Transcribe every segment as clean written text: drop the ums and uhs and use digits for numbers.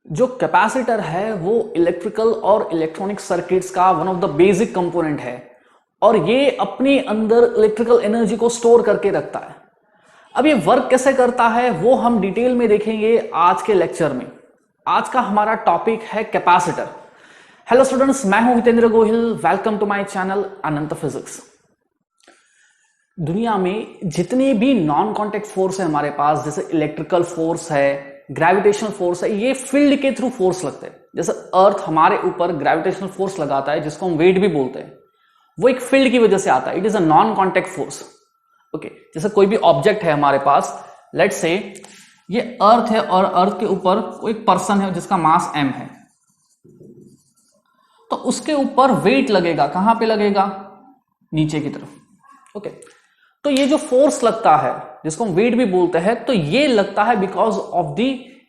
जो कैपेसिटर है वो इलेक्ट्रिकल और इलेक्ट्रॉनिक सर्किट्स का one of the basic component है और ये अपने अंदर इलेक्ट्रिकल एनर्जी को स्टोर करके रखता है। अब ये वर्क कैसे करता है वो हम डिटेल में देखेंगे आज के लेक्चर में। आज का हमारा टॉपिक है कैपेसिटर। हेलो स्टूडेंट्स, मैं हूं Hitendra Gohil. Welcome to my channel Anant physics. दुनिया में जितने भी नॉन कॉन्टेक्ट फोर्स है हमारे पास, जैसे इलेक्ट्रिकल फोर्स है, ग्रेविटेशनल फोर्स है, ये फील्ड के थ्रू फोर्स लगते हैं। जैसे अर्थ हमारे ऊपर ग्रेविटेशनल फोर्स लगाता है जिसको हम वेट भी बोलते हैं, वो एक फील्ड की वजह से आता है। It is a non contact force. Okay, जैसे कोई भी ऑब्जेक्ट है हमारे पास, लेट्स से ये अर्थ है और अर्थ के ऊपर कोई पर्सन है जिसका मास m है, तो उसके ऊपर वेट लगेगा। कहां पे लगेगा? नीचे की तरफ। ओके, तो ये जो फोर्स लगता है जिसको हम वेट भी बोलते हैं, तो ये लगता है because of the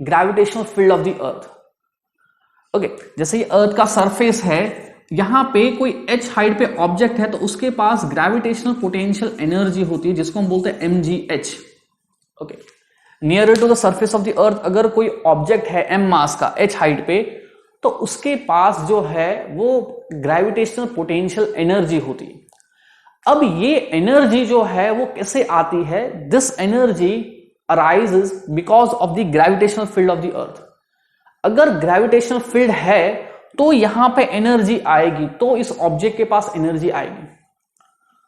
gravitational field of the earth. Okay, जैसे ये अर्थ का सरफेस है, यहां पे कोई h हाइट पे ऑब्जेक्ट है तो उसके पास ग्रेविटेशनल पोटेंशियल एनर्जी होती है जिसको हम बोलते हैं mgh। Okay, near to the surface of the earth अगर कोई ऑब्जेक्ट है m मास का h हाइट पे, तो उसके पास जो है वो ग्रेविटेशनल पोटेंशियल एनर्जी होती है। अब ये एनर्जी जो है वो कैसे आती है? This energy arises because of the gravitational field of the earth. अगर ग्रेविटेशनल फील्ड है तो यहां पे एनर्जी आएगी, तो इस ऑब्जेक्ट के पास एनर्जी आएगी।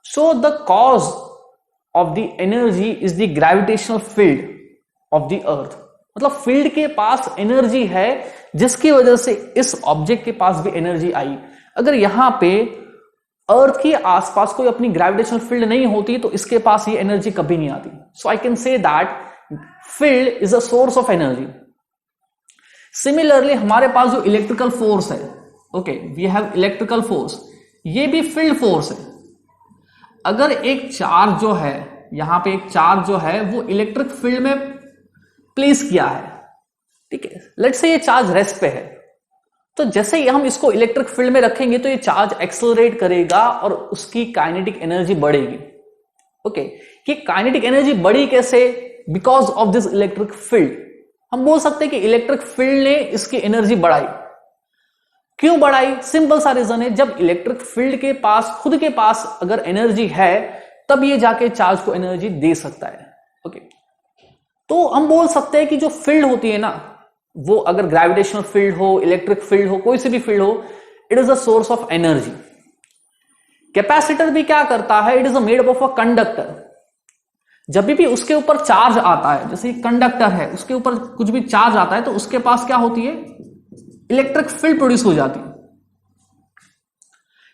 So the cause of the energy is the gravitational field of the अर्थ। मतलब फील्ड के पास एनर्जी है जिसकी वजह से इस ऑब्जेक्ट के पास भी एनर्जी आई। अगर यहां पे अर्थ के आसपास कोई अपनी ग्रेविटेशनल फील्ड नहीं होती तो इसके पास ये एनर्जी कभी नहीं आती। So I can say that field is a source of energy. Similarly हमारे पास जो इलेक्ट्रिकल फोर्स है, okay, we have electrical force, ये भी फील्ड फोर्स है। अगर एक चार्ज जो है, यहां पे एक चार्ज जो है वो इलेक्ट्रिक फील्ड में प्लेस किया है, ठीक है, लेट्स से ये चार्ज रेस्ट पे है, तो जैसे ही हम इसको इलेक्ट्रिक फील्ड में रखेंगे तो ये चार्ज एक्सेलरेट करेगा और उसकी काइनेटिक एनर्जी बढ़ेगी। ओके, ये काइनेटिक एनर्जी बढ़ी कैसे? Because of this electric field. हम बोल सकते हैं कि इलेक्ट्रिक फील्ड ने इसकी एनर्जी बढ़ाई। क्यों बढ़ाई? सिंपल सा रीजन है, जब इलेक्ट्रिक फील्ड के पास खुद के पास अगर एनर्जी है तब ये जाके चार्ज को एनर्जी दे सकता है। ओके, तो हम बोल सकते हैं कि जो फील्ड होती है ना, वो अगर ग्रेविटेशनल फील्ड हो, इलेक्ट्रिक फील्ड हो, कोई सी भी फील्ड हो, it is a source of energy. Capacitor भी क्या करता है? It is made up of a conductor. जब भी उसके ऊपर चार्ज आता है, जैसे कंडक्टर है, उसके ऊपर कुछ भी चार्ज आता है तो उसके पास क्या होती है? इलेक्ट्रिक फील्ड प्रोड्यूस हो जाती है।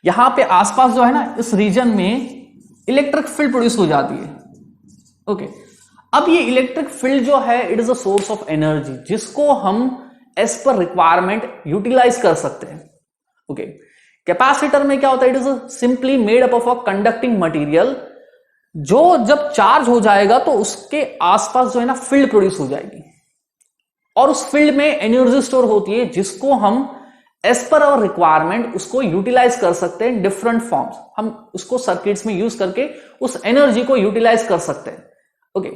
यहां पे आसपास जो है ना, इस रीजन में इलेक्ट्रिक फील्ड प्रोड्यूस हो जाती है। ओके, अब ये इलेक्ट्रिक फील्ड जो है it is a source of energy जिसको हम एज पर रिक्वायरमेंट यूटिलाइज कर सकते हैं। ओके, कैपेसिटर में क्या होता है? It is simply made up of a conducting material, जो जब चार्ज हो जाएगा तो उसके आसपास जो है ना फील्ड प्रोड्यूस हो जाएगी और उस फील्ड में एनर्जी स्टोर होती है जिसको हम एज पर आवर रिक्वायरमेंट उसको यूटिलाइज कर सकते हैं। डिफरेंट फॉर्म्स हम उसको सर्किट्स में यूज करके उस एनर्जी को यूटिलाइज कर सकते हैं। ओके,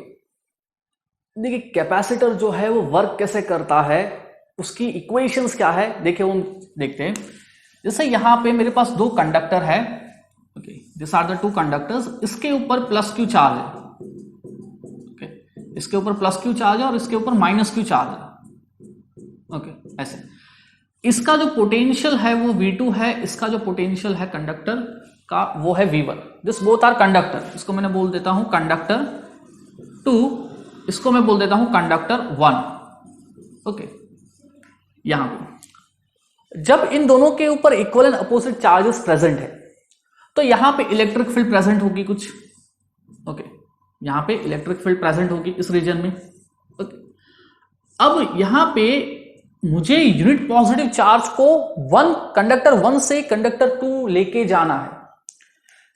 देखिए कैपेसिटर जो है वो वर्क कैसे करता है, उसकी इक्वेशंस क्या है, देखिए वो देखते हैं। जैसे यहां पे मेरे पास दो कंडक्टर है, okay, this are the two conductors. इसके ऊपर प्लस क्यू चार्ज है, ओके, इसके ऊपर प्लस क्यू चार्ज है और इसके ऊपर माइनस क्यू चार्ज है। ओके, ऐसे इसका जो पोटेंशियल है वो V2 है, इसका जो पोटेंशियल है कंडक्टर का वो है V1। This both are conductor. इसको मैंने बोल देता हूं कंडक्टर 2, इसको मैं बोल देता हूं कंडक्टर 1। ओके, यहां पे जब इन दोनों के ऊपर equal and opposite charges present है तो यहां पे इलेक्ट्रिक फील्ड प्रेजेंट होगी कुछ। ओके, यहां पे इलेक्ट्रिक फील्ड प्रेजेंट होगी इस रीजन में। ओके, अब यहां पे मुझे यूनिट पॉजिटिव चार्ज को कंडक्टर 1 से कंडक्टर 2 लेके जाना है।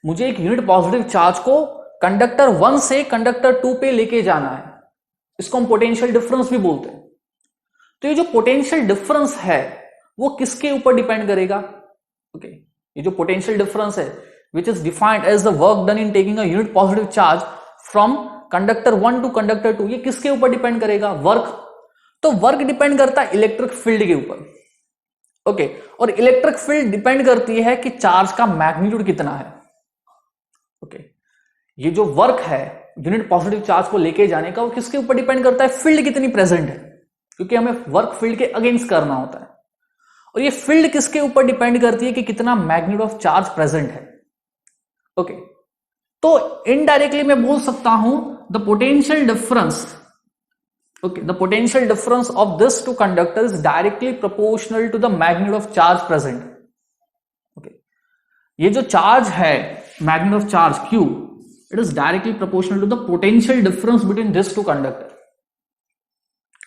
मुझे एक यूनिट पॉजिटिव चार्ज को कंडक्टर 1 से कंडक्टर 2 पे लेके जाना है। इसको हम पोटेंशियल डिफरेंस भी बोलते हैं। तो ये जो पोटेंशियल डिफरेंस है वो किसके ऊपर डिपेंड करेगा? ओके, ये जो पोटेंशियल डिफरेंस है which is defined as the work done in taking a unit positive charge from conductor 1 to conductor 2, ये किसके ऊपर डिपेंड करेगा? वर्क तो वर्क डिपेंड करता है इलेक्ट्रिक फील्ड के ऊपर, ओके। और इलेक्ट्रिक फील्ड डिपेंड करती है कि चार्ज का मैग्नीट्यूड कितना है, ओके। ये जो वर्क है यूनिट पॉजिटिव चार्ज को लेके जाने का, वो किसके ऊपर डिपेंड करता है, फील्ड कितनी प्रेजेंट है, क्योंकि हमें वर्क फील्ड के अगेंस्ट करना होता है। और ये फील्ड किसके ऊपर डिपेंड करती है कि कितना मैग्नीट्यूड ऑफ चार्ज प्रेजेंट है, ओके। तो इनडायरेक्टली मैं बोल सकता हूं the potential difference, okay, the potential difference of this two conductors is directly proportional to the magnitude of charge present, okay। ये जो चार्ज है magnitude of charge q, it is directly proportional to the potential difference between these two conductor,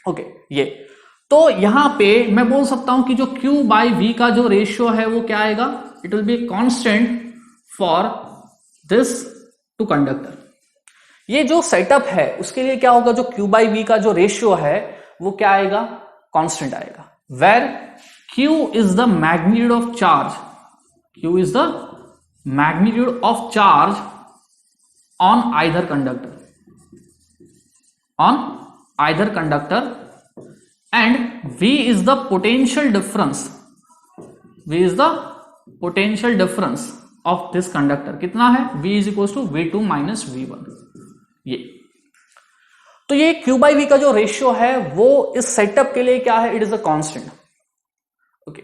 okay। ये तो यहां पे मैं बोल सकता हूं कि जो q by v का जो रेशियो है वो क्या आएगा, it will be constant for this two conductor। ये जो सेटअप है उसके लिए क्या होगा, जो Q by V का जो रेशियो है वो क्या आएगा, कांस्टेंट आएगा, where Q is the magnitude of charge, Q is the magnitude of charge on either conductor, and V is the potential difference, V is the potential difference of this conductor. कितना है, V is equal to V2 minus V1। ये तो ये Q by V का जो ratio है वो इस सेटअप के लिए क्या है, it is a constant, okay.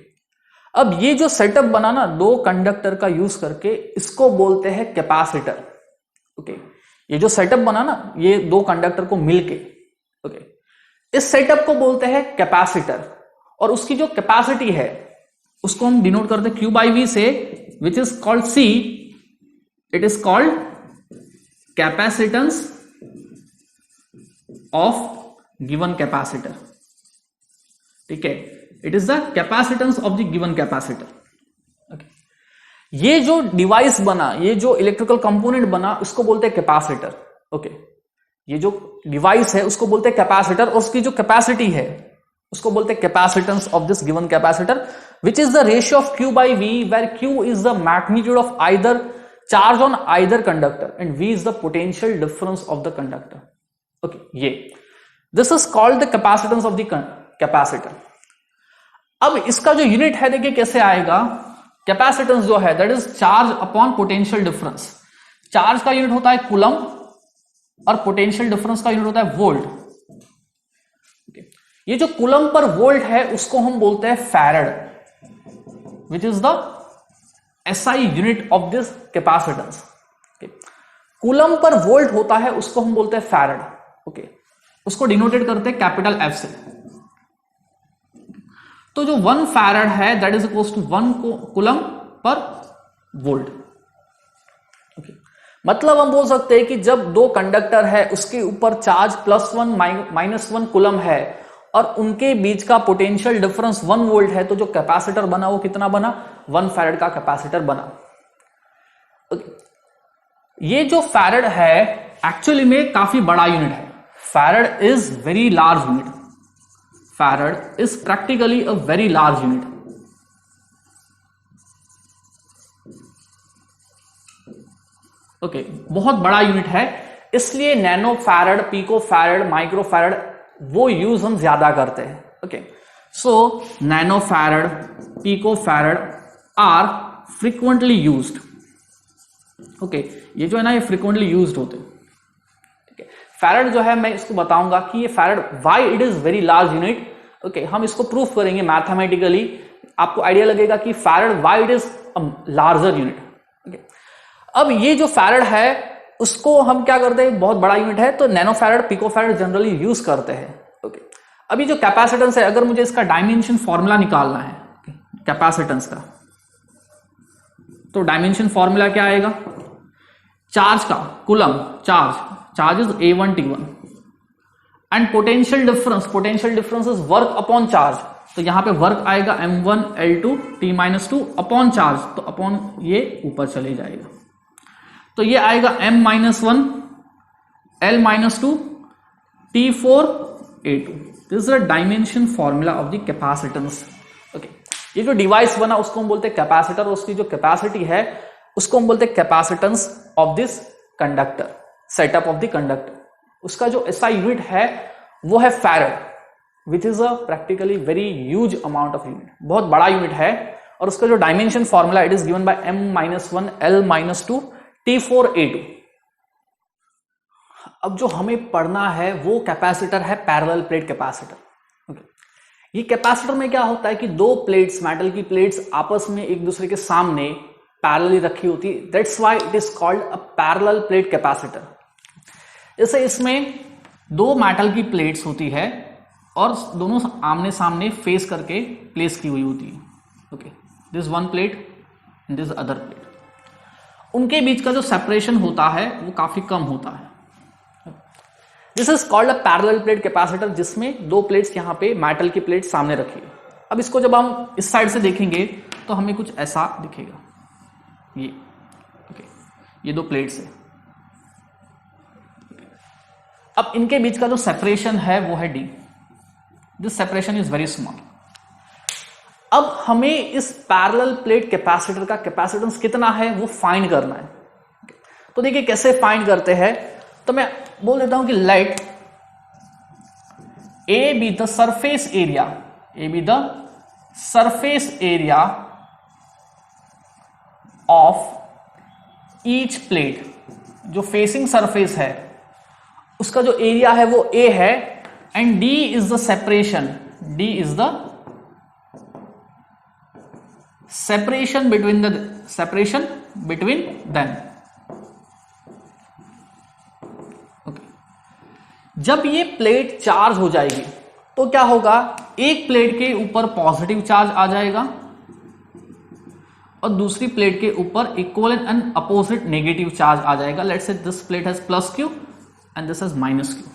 अब ये जो सेटअप बना ना दो कंडक्टर का यूज करके, इसको बोलते हैं कैपेसिटर, ओके। ये जो सेटअप बना ना ये दो कंडक्टर को मिलके, ओके, इस सेटअप को बोलते हैं कैपेसिटर। और उसकी जो कैपेसिटी है उसको हम डिनोट करते हैं Q by V से, which is called C, it is called capacitance of given capacitor, ठीक है, it is the capacitance of the given capacitor, okay. ये जो डिवाइस बना, ये जो इलेक्ट्रिकल कंपोनेंट बना, उसको बोलते हैं कैपेसिटर, ओके। ये जो डिवाइस है उसको बोलते हैं कैपेसिटर, और उसकी जो कैपेसिटी है उसको बोलते हैं capacitance of this given capacitor, which is the ratio of Q by V, where Q is the magnitude of either charge on either conductor and V is the potential difference of the conductor, okay। ये this is called the capacitance of the capacitor। अब इसका जो unit है देखिए कैसे आएगा, capacitance जो है that is charge upon potential difference. Charge का यूनिट होता है कूलम और पोटेंशियल डिफरेंस का यूनिट होता है वोल्ट, okay। ये जो कूलम पर वोल्ट है उसको हम बोलते हैं farad, which is the SI unit of this capacitance, coulomb per volt होता है उसको हम बोलते हैं फैराड, ओके। उसको डिनोटेड करते हैं कैपिटल F से। तो जो 1 फैराड है that is equal to 1 coulomb per volt, okay. मतलब हम बोल सकते हैं कि जब दो कंडक्टर है उसके ऊपर चार्ज +1 -1 कूलम है और उनके बीच का पोटेंशियल डिफरेंस 1 वोल्ट है, तो जो कैपेसिटर बना वो कितना बना, 1 फैराड का कैपेसिटर बना, okay। ये जो फैराड है एक्चुअली में काफी बड़ा यूनिट है, farad is very large unit, farad is practically a very large unit, okay. बहुत बड़ा यूनिट है, इसलिए nano farad, pico farad, micro farad वो यूज हम ज्यादा करते हैं, okay. So nano farad, pico farad are frequently used, okay. ये जो है ना ये फ्रीक्वेंटली यूज्ड होते हैं, ठीक है। फैराड जो है मैं इसको बताऊंगा कि ये farad why it is very large unit, okay. हम इसको प्रूफ करेंगे मैथमेटिकली, आपको आइडिया लगेगा कि farad why it is a larger unit, okay. अब ये जो फैराड है उसको हम क्या करते हैं, बहुत बड़ा यूनिट है तो nano farad, pico farad generally use करते हैं, ओके। अभी जो कैपेसिटेंस है, अगर मुझे इसका डायमेंशन फॉर्मूला निकालना है कैपेसिटेंस का, तो डायमेंशन फॉर्मूला क्या आएगा, चार्ज का coulomb charge is A1 T1 and potential difference is work upon charge, तो यहां पे वर्क आएगा M1 L2 T-2 upon charge, तो अपॉन ये ऊपर चले जाएगा, तो ये आएगा M-1 L-2 T4 A2। This is the dimension formula of the capacitance, okay. ये जो डिवाइस बना उसको हम बोलते हैं कैपेसिटर, और उसकी जो कैपेसिटी है उसको हम बोलते हैं capacitance of this conductor, setup of the conductor. उसका जो SI यूनिट है वो है farad, which is a practically very huge amount of unit, बहुत बड़ा यूनिट है। और उसका जो dimension formula it is given by m-1 L-2 T4A2। अब जो हमें पढ़ना है वो कैपेसिटर है पैरेलल प्लेट कैपेसिटर। ये कैपेसिटर में क्या होता है कि दो प्लेट्स, मेटल की प्लेट्स आपस में एक दूसरे के सामने पैरेलली रखी होती है, that's why it is called a parallel plate capacitor. जैसे इसमें दो मेटल की प्लेट्स होती है और दोनों आमने सामने फेस करके प्लेस की हुई होती है। Okay, this one plate and this other plate, उनके बीच का जो सेपरेशन होता है वो काफी कम होता है। This is called a parallel plate capacitor, जिसमें दो प्लेट्स यहां पे मेटल की प्लेट सामने रखी है। अब इसको जब हम इस साइड से देखेंगे तो हमें कुछ ऐसा दिखेगा, ये ओके, ये दो प्लेट्स है। अब इनके बीच का जो सेपरेशन है वो है d, this separation is very small. अब हमें इस पैरेलल प्लेट कैपेसिटर का कैपेसिटेंस कितना है वो फाइंड करना है। तो देखिए कैसे फाइंड करते हैं, तो मैं बोल देता हूं कि let A be the surface area, A be the surface area of each plate, जो फेसिंग सरफेस है उसका जो एरिया है वो ए है, and D is the separation, D is the separation between them. जब ये प्लेट चार्ज हो जाएगी तो क्या होगा, एक प्लेट के ऊपर पॉजिटिव चार्ज आ जाएगा और दूसरी प्लेट के ऊपर equal and opposite negative charge आ जाएगा। Let's say this plate has plus q and this has minus q.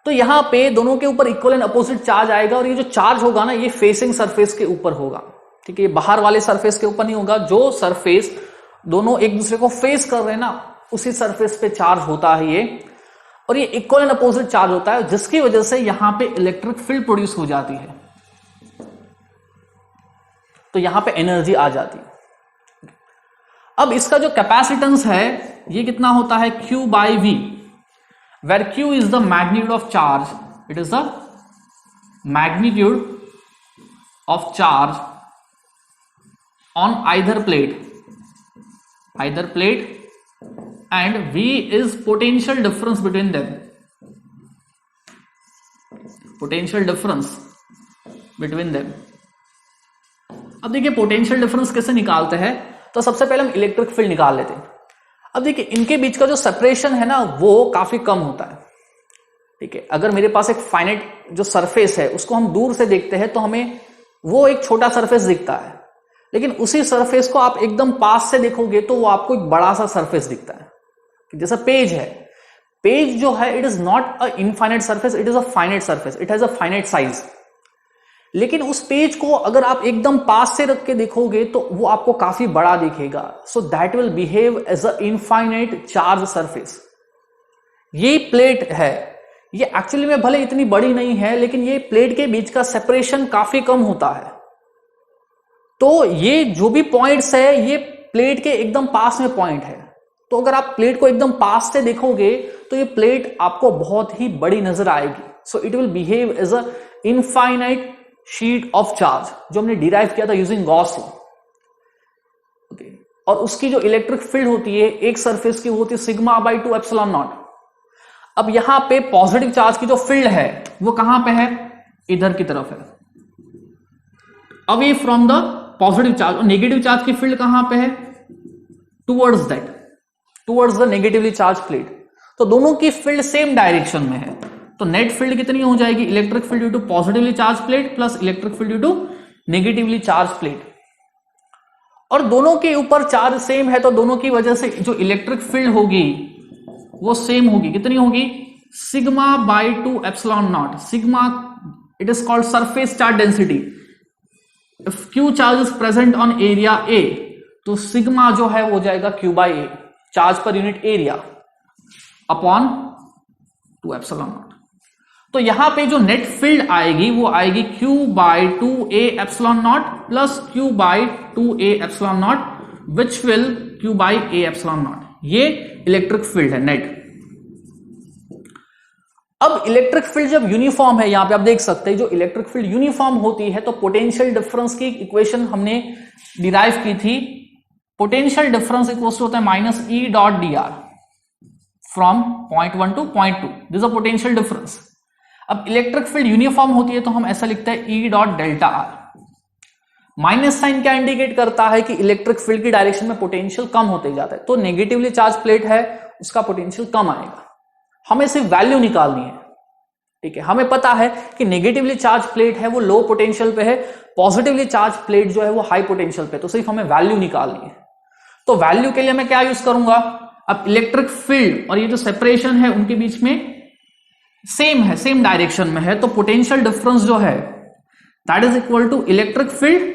तो यहां पे दोनों के ऊपर इक्वल एंड अपोजिट चार्ज आएगा और ये जो चार्ज होगा ना ये फेसिंग सरफेस के ऊपर होगा, ठीक है, ये बाहर वाले सरफेस के ऊपर नहीं होगा। जो सरफेस दोनों एक दूसरे को फेस कर रहे हैं ना उसी सरफेस पे चार्ज होता है ये, और ये इक्वल एंड अपोजिट चार्ज होता है, जिसकी वजह से यहां पे इलेक्ट्रिक फील्ड प्रोड्यूस हो जाती है, तो यहां पे एनर्जी आ जाती है। अब इसका जो कैपेसिटेंस है ये कितना होता है, Q by V, where Q is the magnitude of charge, it is the magnitude of charge on either plate and V is potential difference between them, potential difference between them। अब देखिए potential difference कैसे निकालते हैं, तो सबसे पहले हम electric field निकाल लेते हैं। अब देखिए इनके बीच का जो सेपरेशन है ना वो काफी कम होता है, ठीक है। अगर मेरे पास एक फाइनाइट जो सरफेस है उसको हम दूर से देखते हैं तो हमें वो एक छोटा सरफेस दिखता है, लेकिन उसी सरफेस को आप एकदम पास से देखोगे तो वो आपको एक बड़ा सा सरफेस दिखता है। जैसा पेज है, पेज जो है it is not a infinite surface, it is a finite surface, it has a finite size. लेकिन उस पेज को अगर आप एकदम पास से रख के देखोगे तो वो आपको काफी बड़ा दिखेगा, so that will behave as a infinite charge surface. ये प्लेट है, ये एक्चुअली में भले इतनी बड़ी नहीं है लेकिन ये प्लेट के बीच का सेपरेशन काफी कम होता है। तो ये जो भी पॉइंट्स है ये प्लेट के एकदम पास में पॉइंट है, तो अगर आप प्लेट को एकदम पास से देखोगे तो ये प्लेट आपको बहुत ही बड़ी नजर आएगी। So it will behave as a infinite sheet of charge, जो हमने डिराइव किया था यूजिंग गॉस लॉ, ओके। और उसकी जो इलेक्ट्रिक फील्ड होती है एक सरफेस की होती है सिग्मा बाई 2 एप्सिलॉन नॉट। अब यहां पे पॉजिटिव चार्ज की जो फील्ड है वो कहां पे है, इधर की तरफ है, away from the positive charge. और नेगेटिव चार्ज की फील्ड कहां पे है, towards that, towards the negatively charge plate. तो दोनों की फील्ड सेम डायरेक्शन में है, तो नेट फील्ड कितनी हो जाएगी, electric field due to positively charge plate plus electric field due to negatively charge plate. और दोनों के ऊपर चार्ज सेम है तो दोनों की वजह से जो इलेक्ट्रिक फील्ड होगी वो सेम होगी, कितनी होगी, sigma by 2 epsilon not. Sigma it is called surface charge density. If Q charge is present on area A तो सिग्मा जो है वो जाएगा Q by A, charge per unit area, upon 2 epsilon not. तो यहां पे जो नेट फील्ड आएगी वो आएगी Q by 2A epsilon not plus Q by 2A epsilon naught which will Q by A epsilon not. ये इलेक्ट्रिक फील्ड है net. अब इलेक्ट्रिक फील्ड जब यूनिफॉर्म है, यहां पे आप देख सकते हैं जो इलेक्ट्रिक फील्ड यूनिफॉर्म होती है तो पोटेंशियल डिफरेंस की इक्वेशन हमने डिराइव की थी। पोटेंशियल डिफरेंस इक्वल्स टू होता है minus E dot D R from point 1 to point 2, this a potential difference. अब इलेक्ट्रिक फील्ड यूनिफॉर्म होती है तो हम ऐसा लिखते हैं E dot delta R. Minus sign क्या इंडिकेट करता है कि इलेक्ट्रिक फील्ड की डायरेक्शन में पोटेंशियल कम होते जाता है, तो नेगेटिवली चार्ज प्लेट है उसका पोटेंशियल कम आएगा। हमें सिर्फ वैल्यू निकालनी है, ठीक है। हमें पता है कि नेगेटिवली चार्ज प्लेट है वो लो पोटेंशियल पे है, पॉजिटिवली चार्ज प्लेट जो है वो हाई पोटेंशियल पे, तो सिर्फ हमें वैल्यू निकालनी है। तो वैल्यू के लिए मैं क्या यूज करूंगा, अब इलेक्ट्रिक फील्ड और ये जो सेपरेशन है उनके बीच में सेम है, सेम डायरेक्शन में है, तो पोटेंशियल डिफरेंस जो है that is equal to electric field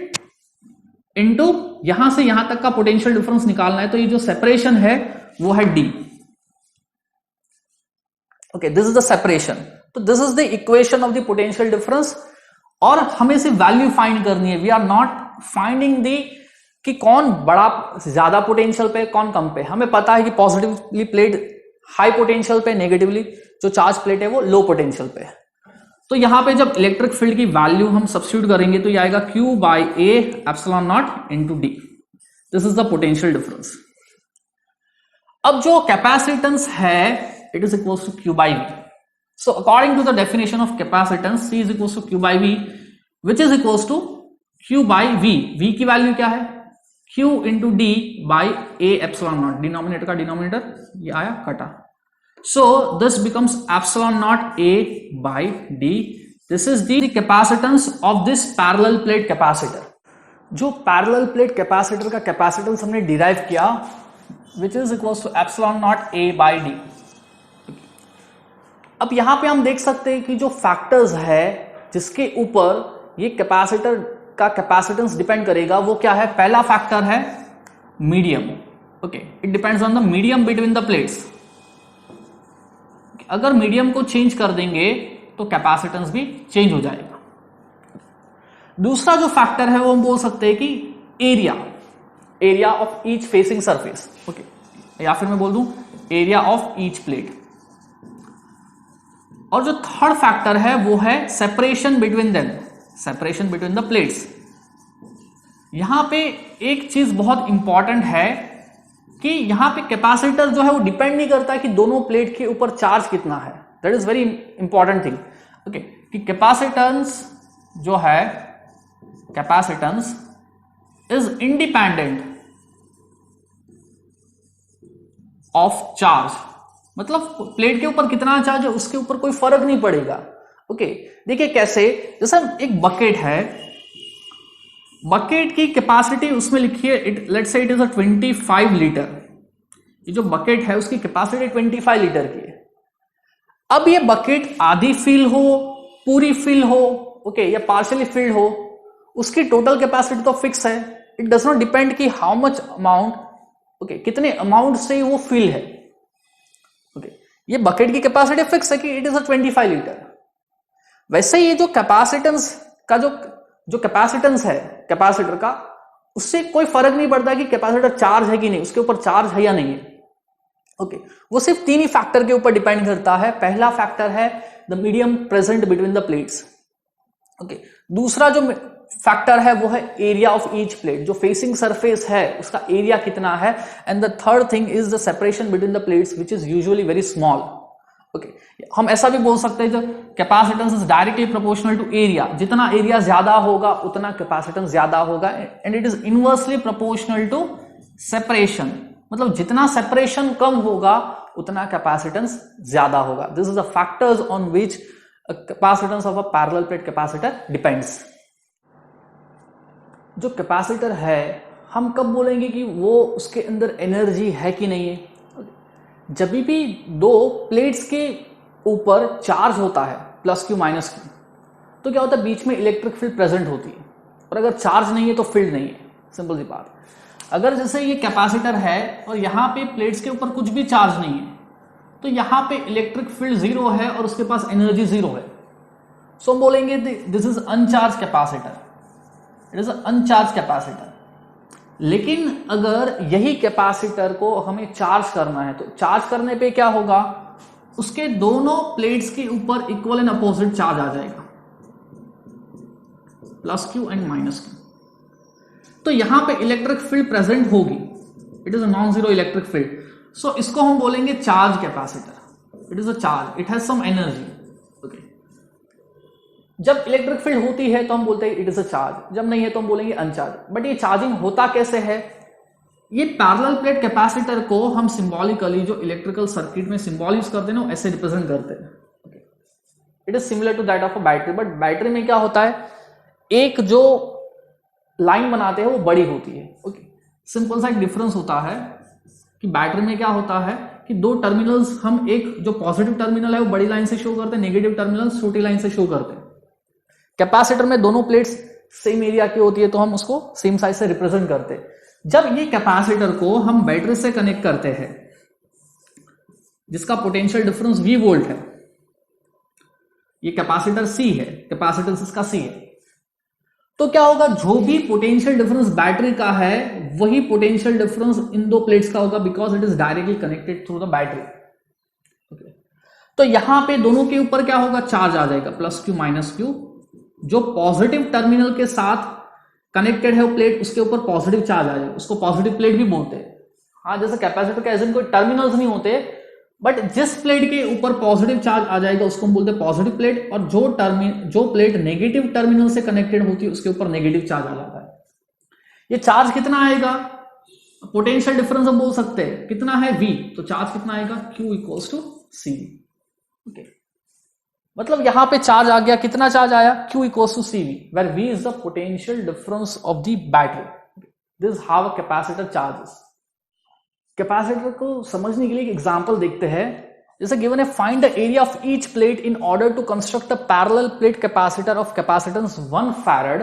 into यहां से यहां तक का पोटेंशियल डिफरेंस निकालना है, तो ये जो सेपरेशन है वो है d. Okay, this is the separation, तो this is the equation of the potential difference. और हमें सिर्फ वैल्यू फाइंड करनी है, we are not finding the कि कौन बड़ा ज्यादा पोटेंशियल पे कौन कम पे। हमें पता है कि पॉजिटिवली प्लेट हाई पोटेंशियल पे, नेगेटिवली जो चार्ज प्लेट है वो लो पोटेंशियल पे है। तो यहां पे जब इलेक्ट्रिक फील्ड की वैल्यू हम सब्स्टिट्यूट करेंगे तो ये आएगा Q by A epsilon naught into D, this is the potential difference. अब जो कैपेसिटेंस है it is equals to Q by V। So according to the definition of capacitance C is equals to Q by V which is equals to Q by V। V की value क्या है, Q into D by A epsilon not, denominator का denominator ये आया कटा, so this becomes epsilon naught A by D. This is the capacitance of this parallel plate capacitor. जो parallel plate capacitor का capacitance हमने derive किया which is equals to epsilon naught A by D. अब यहां पे हम देख सकते हैं कि जो फैक्टर्स है जिसके ऊपर ये कैपेसिटर का कैपेसिटेंस डिपेंड करेगा वो क्या है, पहला फैक्टर है medium. Okay, it depends on the medium between the plates. अगर मीडियम को चेंज कर देंगे तो कैपेसिटेंस भी चेंज हो जाएगा। दूसरा जो फैक्टर है वो हम बोल सकते हैं कि area of each facing surface. Okay, या फिर मैं बोल दूं एरिया ऑफ ईच प्लेट। और जो थर्ड फैक्टर है वो है separation between them, separation between the plates. यहां पे एक चीज बहुत इंपॉर्टेंट है कि यहां पे कैपेसिटर जो है वो डिपेंड नहीं करता कि दोनों प्लेट के ऊपर चार्ज कितना है, that is very important thing. Okay, कि कैपेसिटेंस जो है, capacitance is independent of charge, मतलब प्लेट के ऊपर कितना चार्ज है उसके ऊपर कोई फर्क नहीं पड़ेगा। ओके, देखिए कैसे, जैसे एक बकेट है, बकेट की कैपेसिटी उसमें लिखिए it, let's say it is a 25 litre. ये जो बकेट है उसकी कैपेसिटी 25 लीटर की है। अब ये बकेट आधी फिल हो, पूरी फिल हो, ओके, या पार्शियली फिल्ड हो, उसकी टोटल कैपेसिटी तो फिक्स है, इट डज नॉट डिपेंड कि हाउ मच अमाउंट, ओके, कितने अमाउंट से वो फिल है। ओके, ये बकेट की कैपेसिटी फिक्स है कि इट इज अ 25 लीटर। वैसे ये जो कैपेसिटेंस का जो कैपेसिटेंस है कैपेसिटर का, उससे कोई फर्क नहीं पड़ता कि कैपेसिटर चार्ज है कि नहीं, उसके ऊपर चार्ज है या नहीं है। ओके, वो सिर्फ तीन ही फैक्टर के ऊपर डिपेंड करता है। पहला फैक्टर है the medium present between the plates. Okay, दूसरा जो फैक्टर है वो है एरिया ऑफ ईच प्लेट, जो फेसिंग सरफेस है उसका एरिया कितना है। And the third thing is the separation between the plates which is usually very small. Okay, हम ऐसा भी बोल सकते हैं जो capacitance is directly proportional to area, जितना एरिया ज्यादा होगा उतना कैपेसिटेंस ज्यादा होगा। And it is inversely proportional to separation, मतलब जितना सेपरेशन कम होगा उतना कैपेसिटेंस ज्यादा होगा। This is the factors on which capacitance of a parallel plate capacitor depends. जो कैपेसिटर है हम कब बोलेंगे कि वो उसके अंदर एनर्जी है कि नहीं है, जब भी दो प्लेट्स के ऊपर चार्ज होता है प्लस क्यू माइनस क्यू, तो क्या होता है बीच में इलेक्ट्रिक फील्ड प्रेजेंट होती है, और अगर चार्ज नहीं है तो फील्ड नहीं है। सिंपल सी बात। अगर जैसे ये कैपेसिटर है और यहाँ पे प्लेट्स के ऊपर कुछ भी चार्ज नहीं है, तो यहाँ पे इलेक्ट्रिक फील्ड जीरो है और उसके पास एनर्जी जीरो है। सो हम बोलेंगे this is अनचार्ज capacitor, it is अनचार्ज capacitor. लेकिन अगर यही कैपेसिटर को हमें चार्ज करना है तो चार्ज करने पे क्या होगा, उसके दोनों प्लेट्स के ऊपर इक्वल एंड अपोजिट चार्ज आ जाएगा, plus q and minus q. तो यहां पे इलेक्ट्रिक फील्ड प्रेजेंट होगी, it is a non zero electric field, so इसको हम बोलेंगे charge capacitor, it is a charge, it has some energy. Okay, जब इलेक्ट्रिक फील्ड होती है तो हम बोलते हैं इट इज अ चार्ज, जब नहीं है तो हम बोलेंगे अनचार्ज। बट ये चार्जिंग होता कैसे है, ये पैरेलल प्लेट कैपेसिटर को हम सिंबॉलिकली जो इलेक्ट्रिकल सर्किट में सिंबल यूज करते हैं ना, ऐसे रिप्रेजेंट करते हैं। It is similar to that of a battery, but battery में क्या होता है, एक जो लाइन बनाते हैं वो बड़ी होती है। ओके, सिंपल सा एक डिफरेंस होता है कि बैटरी में क्या होता है कि दो टर्मिनल्स, हम एक जो पॉजिटिव टर्मिनल है वो बड़ी लाइन से शो करते हैं, नेगेटिव टर्मिनल छोटी लाइन से शो करते हैं। कैपेसिटर में दोनों प्लेट्स सेम एरिया की होती है तो हम उसको सेम साइज से रिप्रेजेंट करते हैं। जब ये कैपेसिटर को हम बैटरी से कनेक्ट करते हैं जिसका पोटेंशियल डिफरेंस V वोल्ट है, ये कैपेसिटर C है, कैपेसिटेंस इसका C है, तो क्या होगा, जो भी पोटेंशियल डिफरेंस बैटरी का है वही पोटेंशियल डिफरेंस इन दो प्लेट्स का होगा, because it is directly connected through the battery. Okay, तो यहां पे दोनों के ऊपर क्या होगा, चार्ज आ जाएगा, प्लस क्यू माइनस क्यू। जो पॉजिटिव टर्मिनल के साथ कनेक्टेड है वो प्लेट, उसके ऊपर पॉजिटिव चार्ज आ जाएगा, उसको पॉजिटिव प्लेट भी बोलते हैं। हाँ, जैसे कैपेसिटर के ऐसे कोई टर्मिनल्स नहीं होते, बट जिस प्लेट के ऊपर पॉजिटिव चार्ज आ जाएगा उसको हम बोलते हैं पॉजिटिव प्लेट, और जो प्लेट नेगेटिव टर्मिनल से कनेक्टेड होती है उसके ऊपर नेगेटिव चार्ज आ जाता है। ये चार्ज कितना आएगा, पोटेंशियल डिफरेंस हम बोल सकते हैं कितना है V, तो चार्ज कितना आएगा, Q equals to C। Okay, मतलब यहां पे चार्ज आ गया, कितना चार्ज आया, Q equals to CV, where V is the potential difference of the battery. This is how a capacitor charges. Capacitor को समझने के लिए एक एग्जांपल देखते हैं, जैसे गिवन है, find the area of each plate in order to construct a parallel plate capacitor of capacitance 1 farad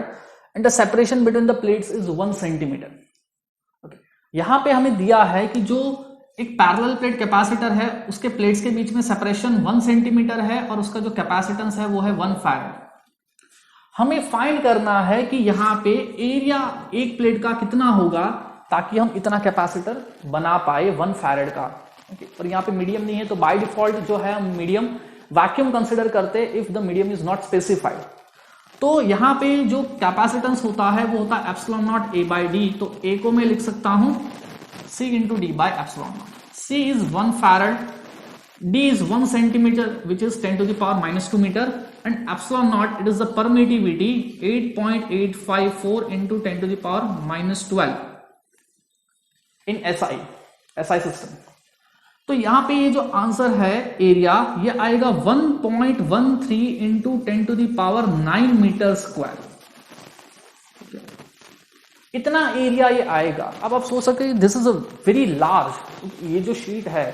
and the separation between the plates is 1 centimetre. Okay, यहां पे हमें दिया है कि जो एक पैरेलल प्लेट कैपेसिटर है उसके प्लेट्स के बीच में सेपरेशन 1 सेंटीमीटर है और उसका जो कैपेसिटेंस है वो है 1 फैराड। हमें फाइंड करना है कि यहां पे एरिया एक प्लेट का कितना होगा ताकि हम इतना कैपेसिटर बना पाए 1 फैराड का। ओके, और यहाँ पे मीडियम नहीं है तो बाय डिफॉल्ट जो है हम मीडियम वैक्यूम कंसिडर करते हैं if the medium is not specified. तो यहाँ पे जो कैपेसिटेंस होता है वो होता है epsilon naught A by D, तो A को मैं लिख सकता हूं C into D by epsilon not. C is 1 farad, D is 1 centimeter which is 10 to the power minus 2 meter, and epsilon naught, it is the permittivity 8.854 into 10 to the power minus 12 in SI system। तो यहां पे ये जो answer है area ये आएगा 1.13 into 10 to the power 9 metre square. इतना area ये आएगा। अब आप सोच सकते हैं this is a very large, ये जो शीट है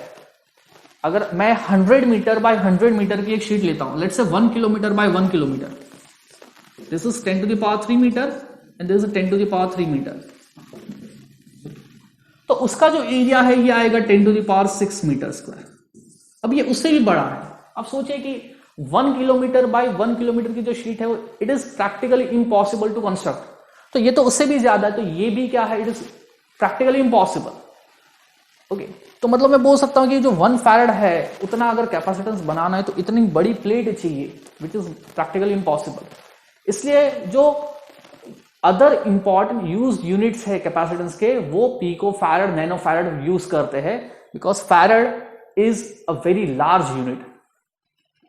अगर मैं 100 मीटर बाय 100 मीटर की एक शीट लेता हूं, let's say 1 kilometre by 1 kilometre, this is 10 to the power 3 metre and this is 10 to the power 3 metre, तो उसका जो एरिया है ये आएगा 10 to the power 6 metre square. अब ये उससे भी बड़ा है। अब सोचिए कि 1 किलोमीटर बाय 1 किलोमीटर की जो शीट है वो it is practically impossible to construct, तो ये तो उससे भी ज्यादा है, तो ये भी क्या है, it is practically impossible. Okay, तो मतलब मैं बोल सकता हूं कि जो 1 फैराड है उतना अगर कैपेसिटेंस बनाना है तो इतनी बड़ी प्लेट चाहिए, विच इज प्रैक्टिकली इम्पॉसिबल। इसलिए जो अदर इंपॉर्टेंट यूज यूनिट्स है कैपेसिटेंस के वो pico farad, nano farad use करते हैं, because farad is a very large unit.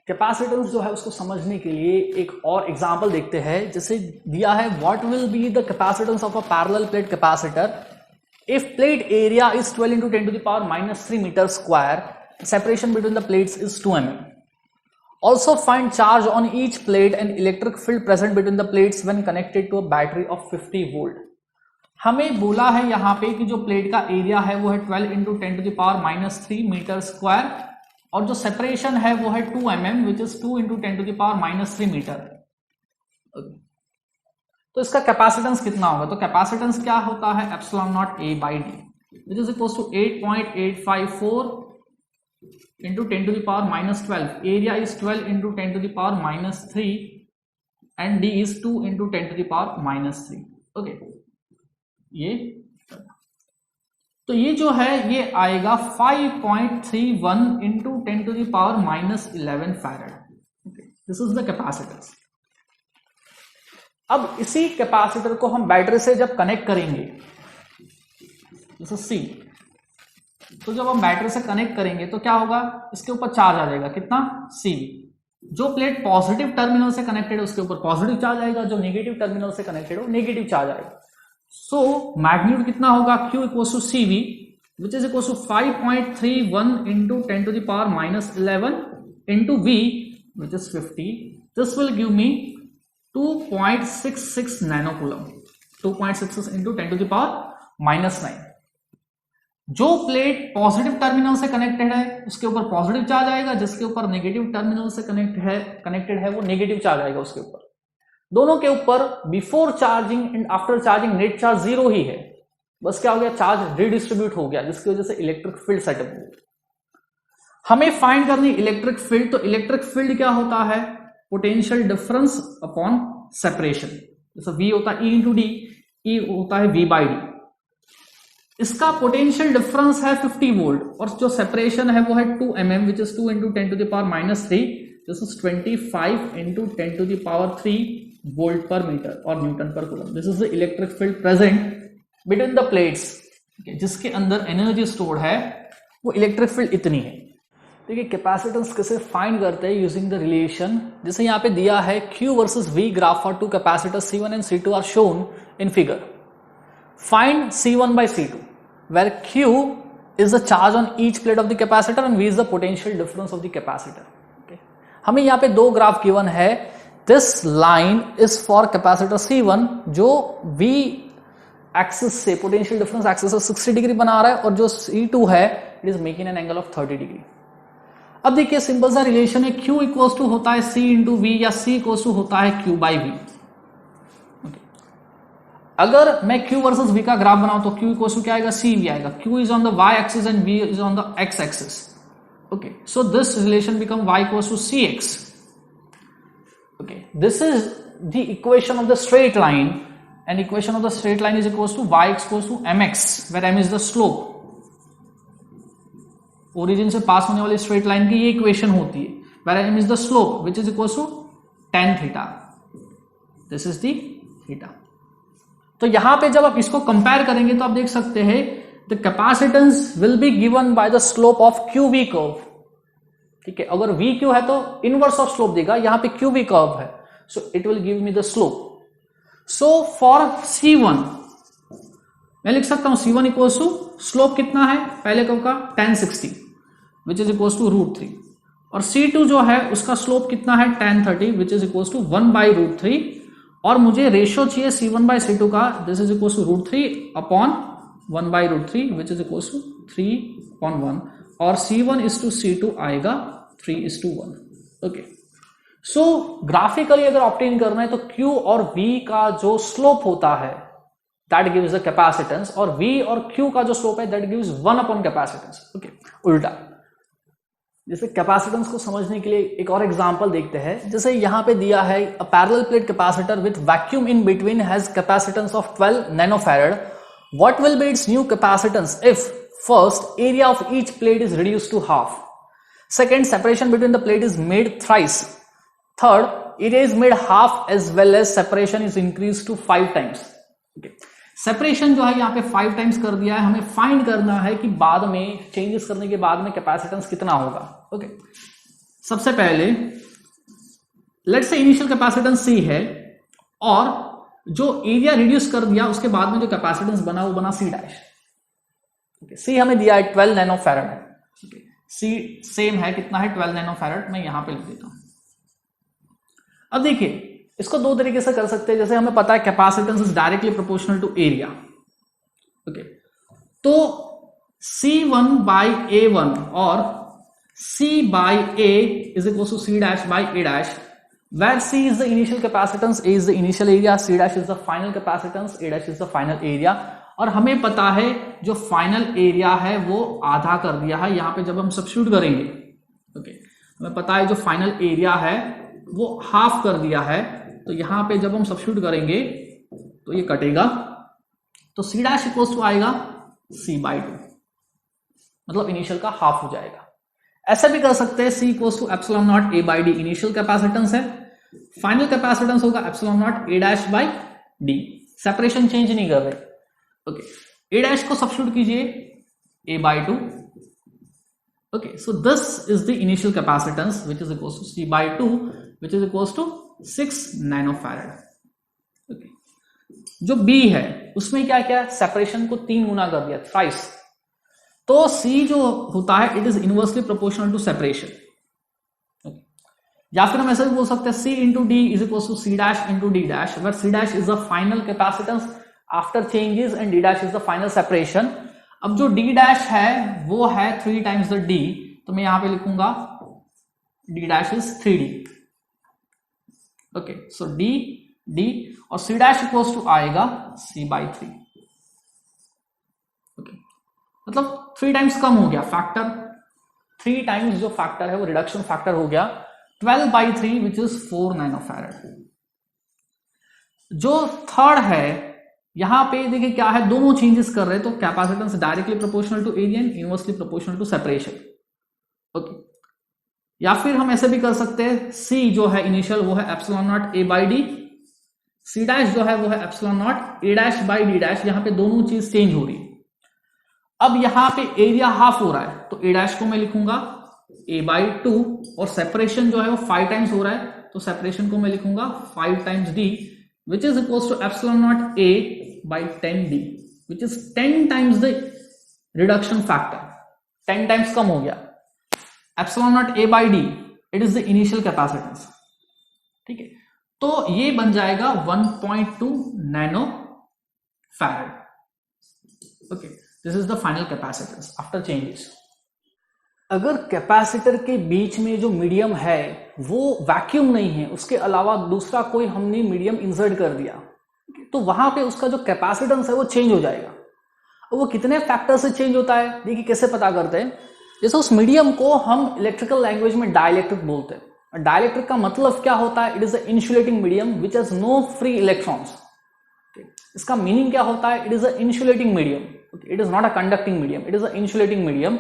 Capacitance जो है उसको समझने के लिए एक और एग्जांपल देखते हैं, जैसे दिया है what will be the capacitance of a parallel plate capacitor if plate area is 12 into 10 to the power minus 3 meter square, separation between the plates is 2 mm. Also find charge on each plate and electric field present between the plates when connected to a battery of 50 volt. हमें बोला है यहाँ पे कि जो plate का area है वो है 12 into 10 to the power minus 3 meter square और जो सेपरेशन है वो है 2 mm which is 2 into 10 to the power minus 3 meter. तो इसका कैपेसिटेंस कितना होगा, तो कैपेसिटेंस क्या होता है epsilon naught A by D which is equals to 8.854 into 10 to the power minus 12, area is 12 into 10 to the power minus 3 and D is 2 into 10 to the power minus 3। Okay, ये तो ये जो है ये आएगा 5.31 into 10 to the power -11 farad. This is the capacitance. अब इसी capacitor को हम बैटरी से जब कनेक्ट करेंगे, दिस इज सी, तो जब हम बैटरी से कनेक्ट करेंगे तो क्या होगा, इसके ऊपर चार्ज आ जाएगा कितना, सी। जो प्लेट पॉजिटिव टर्मिनल से कनेक्टेड है उसके ऊपर पॉजिटिव चार्ज आएगा, जो नेगेटिव टर्मिनल से कनेक्टेड हो नेगेटिव चार्ज आएगा। सो मैग्नीट्यूड कितना होगा, Q equals to CV which is equals to 5.31 into 10 to the power -11 into V which is 50। This will give me 2.66 nanocoulomb, 2.66 into 10 to the power -9। जो plate positive terminal से connected है उसके ऊपर positive charge आएगा, जिसके ऊपर negative terminal से connected है वो नेगेटिव चार्ज आएगा उसके ऊपर। दोनों के ऊपर before charging and after charging net charge 0 ही है, बस क्या हो गया, चार्ज रिडिस्ट्रीब्यूट हो गया, जिसकी वजह से इलेक्ट्रिक फील्ड सेटअप हो गया। हमें फाइंड करनी इलेक्ट्रिक फील्ड, तो इलेक्ट्रिक फील्ड क्या होता है, पोटेंशियल डिफरेंस अपॉन सेपरेशन। जैसे V होता है E इंटू डी, E होता है V बाई डी। इसका पोटेंशियल डिफरेंस है 50 वोल्ट और जो सेपरेशन है वो है 2 mm which is 2 into 10 to the power -3, this is 25 into 10 to the power 3 volt पर मीटर और न्यूटन पर coulomb. This is the electric field present between the plates, जिसके अंदर एनर्जी स्टोर्ड है, वो इलेक्ट्रिक फील्ड इतनी है। देखिए कैपेसिटेंस कैसे फाइंड करते हैं यूजिंग द रिलेशन, जैसे यहाँ पे दिया है Q versus V graph for 2 capacitors C1 and C2 are shown in figure. Find C1 by C2 where Q is the charge on each plate of the capacitor and V is the potential difference of the capacitor. Okay. हमें यहाँ पे दो graph given है। This line is for capacitor C1 जो V axis से potential difference axis से 60 degree बना रहा है और जो C2 है it is making an angle of 30 degree. अब देखिए सिंपल सा रिलेशन है, Q इक्वल्स टू होता है C इंटू V या C इक्वल्स टू होता है Q बाई V। अगर मैं Q वर्सेस V का ग्राफ बनाऊं तो Q इक्वल्स टू क्या आएगा, CV आएगा। Q is on the y axis and V is on the x axis. Okay, so this relation become y equals to CX। Okay, this is the equation of the straight line and equation of the straight line is equals to y equals to mx where m is the slope. Origin से pass होने वाली straight line की ये equation होती है, where m is the slope which is equals to tan theta. This is the theta. तो यहां पे जब आप इसको कंपेयर करेंगे तो आप देख सकते हैं the capacitance will be given by the slope of QV curve. ठीक है, अगर VQ है तो इनवर्स ऑफ स्लोप देगा, यहां पे QV कर्व है, सो it will give me the slope. So for C1 मैं लिख सकता हूं C1 इक्वल्स टू स्लोप कितना है पहले कर्व का tan 60 which is equals to √3 और C2 जो है उसका स्लोप कितना है tan 30 which is equals to 1 by √3 और मुझे रेशियो चाहिए C1 बाई C2 का, this is equals to √3 upon 1 by √3 which is equals to 3/1 और C1 इज टू C2 आएगा 3:1। ओके, सो ग्राफिकली अगर ऑब्टेन करना है तो Q और V का जो स्लोप होता है दैट गिव्स द कैपेसिटेंस और V और Q का जो स्लोप है that gives 1 upon capacitance. Okay, उल्टा। जैसे कैपेसिटेंस को समझने के लिए एक और एग्जांपल देखते हैं। जैसे यहां पे दिया है a parallel plate capacitor with vacuum in between has capacitance of 12 nanofarad. What will be its new capacitance if first area of each plate is reduced to half, second separation between the plate is made thrice, third area is made half as well as separation is increase to 5 times. Separation जो है यहाँ पे 5 times कर दिया है, हमें find करना है कि बाद में चेंजेस करने के बाद में कैपेसिटेंस कितना होगा। ओके, सबसे पहले let's say initial capacitance C है और जो एरिया रिड्यूस कर दिया उसके बाद में जो कैपेसिटेंस बना वो बना C डैश। C हमें दिया है 12 नैनोफैरड है। C सेम है, कितना है 12 नैनोफैरड, मैं यहां पे लिख देता हूं। अब देखिए इसको दो तरीके से कर सकते हैं। जैसे हमें पता है capacitance is directly proportional to area. Okay, तो C1 बाई A1 और C by A is equal to C dash by A dash, where C is the initial capacitance, A is the initial area, C dash is the final capacitance, A dash is the final area. और हमें पता है जो final area है वो आधा कर दिया है यहां पे जब हम सब्स्टिट्यूट करेंगे। ओके, हमें पता है जो फाइनल एरिया है वो हाफ कर दिया है, तो यहां पे जब हम सब्स्टिट्यूट करेंगे तो ये कटेगा, तो C डैश इक्वल्स टू आएगा C/2, मतलब इनिशियल का हाफ हो जाएगा। ऐसा भी कर सकते हैं C equals to epsilon naught A/D initial capacitance है, फाइनल कैपेसिटेंस होगा epsilon naught A'/D, separation change नहीं कर रहे। ओके, A' को सब्स्टिट्यूट कीजिए A/2। Okay, so this is the initial capacitance which is equals to C/2 which is equals to 6 nanofarad. Okay, जो B है उसमें क्या क्या सेपरेशन को 3 गुना कर दिया, थ्राइस। तो C जो होता है it is inversely proportional to separation. या फिर हम ऐसा भी बोल सकते हैं C into D is equal to C dash into D dash, where C dash is the final capacitance after changes and D dash is the final separation. अब जो D डैश है वो है 3 टाइम्स द D, तो मैं यहां पे लिखूंगा D dash is 3D। Okay, so D और C डैश इक्वल्स टू आएगा C/3। ओके, मतलब 3 टाइम्स कम हो गया फैक्टर, 3 टाइम्स जो फैक्टर है वो रिडक्शन फैक्टर हो गया 12/3 विच इज 4 नैनोफैरड। जो थर्ड है यहां पे देखिए क्या है, दोनों चेंजेस कर रहे हैं, तो capacitance directly proportional to area and inversely proportional to separation. Okay, या फिर हम ऐसे भी कर सकते हैं C जो है इनिशियल वो है epsilon naught A/D, C dash जो है वो है एप्सिलॉन नॉट A'/D डैश, यहां पे दोनों चीज चेंज हो रही है। अब यहां पे एरिया हाफ हो रहा है तो A' को मैं लिखूंगा A/2 और सेपरेशन जो है वो 5 टाइम्स हो रहा है, तो सेपरेशन को मैं लिखूंगा 5 times D which is equals to epsilon naught A/10D which is 10 times the reduction factor, 10 times कम हो गया। Epsilon naught A/D it is the initial capacitance. ठीक है, तो ये बन जाएगा 1.2 nano farad. Okay, this is the final capacitance after changes. अगर कैपेसिटर के बीच में जो मीडियम है वो वैक्यूम नहीं है, उसके अलावा दूसरा कोई हमने मीडियम इंसर्ट कर दिया, तो वहां पे उसका जो कैपेसिटेंस है वो चेंज हो जाएगा। और वो कितने फैक्टर से चेंज होता है, देखिए कैसे पता करते हैं। जैसे उस मीडियम को हम इलेक्ट्रिकल लैंग्वेज में डाइलेक्ट्रिक बोलते हैं। डाइलेक्ट्रिक का मतलब क्या होता है, it is a insulating medium which has no free electrons. इसका मीनिंग क्या होता है, it is a insulating medium, it is not a conducting medium, it is a insulating medium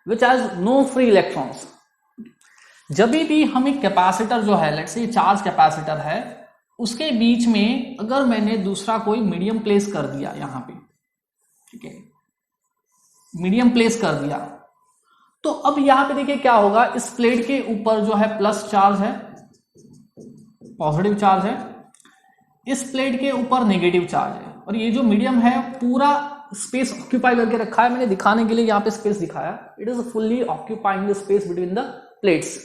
which has no free electrons। जब भी हम एक capacitor जो है, लेट्स से चार्ज कैपेसिटर है, उसके बीच में अगर मैंने दूसरा कोई मीडियम प्लेस कर दिया यहां पे, ठीक है, मीडियम प्लेस कर दिया, तो अब यहां पे देखिए क्या होगा, इस प्लेट के ऊपर जो है प्लस चार्ज है, पॉजिटिव चार्ज है, इस प्लेट के ऊपर नेगेटिव चार्ज है, और ये जो मीडियम है पूरा स्पेस ऑक्यूपाई करके रखा है। मैंने दिखाने के लिए यहां पे स्पेस दिखाया, it is fully occupying the space between the plates.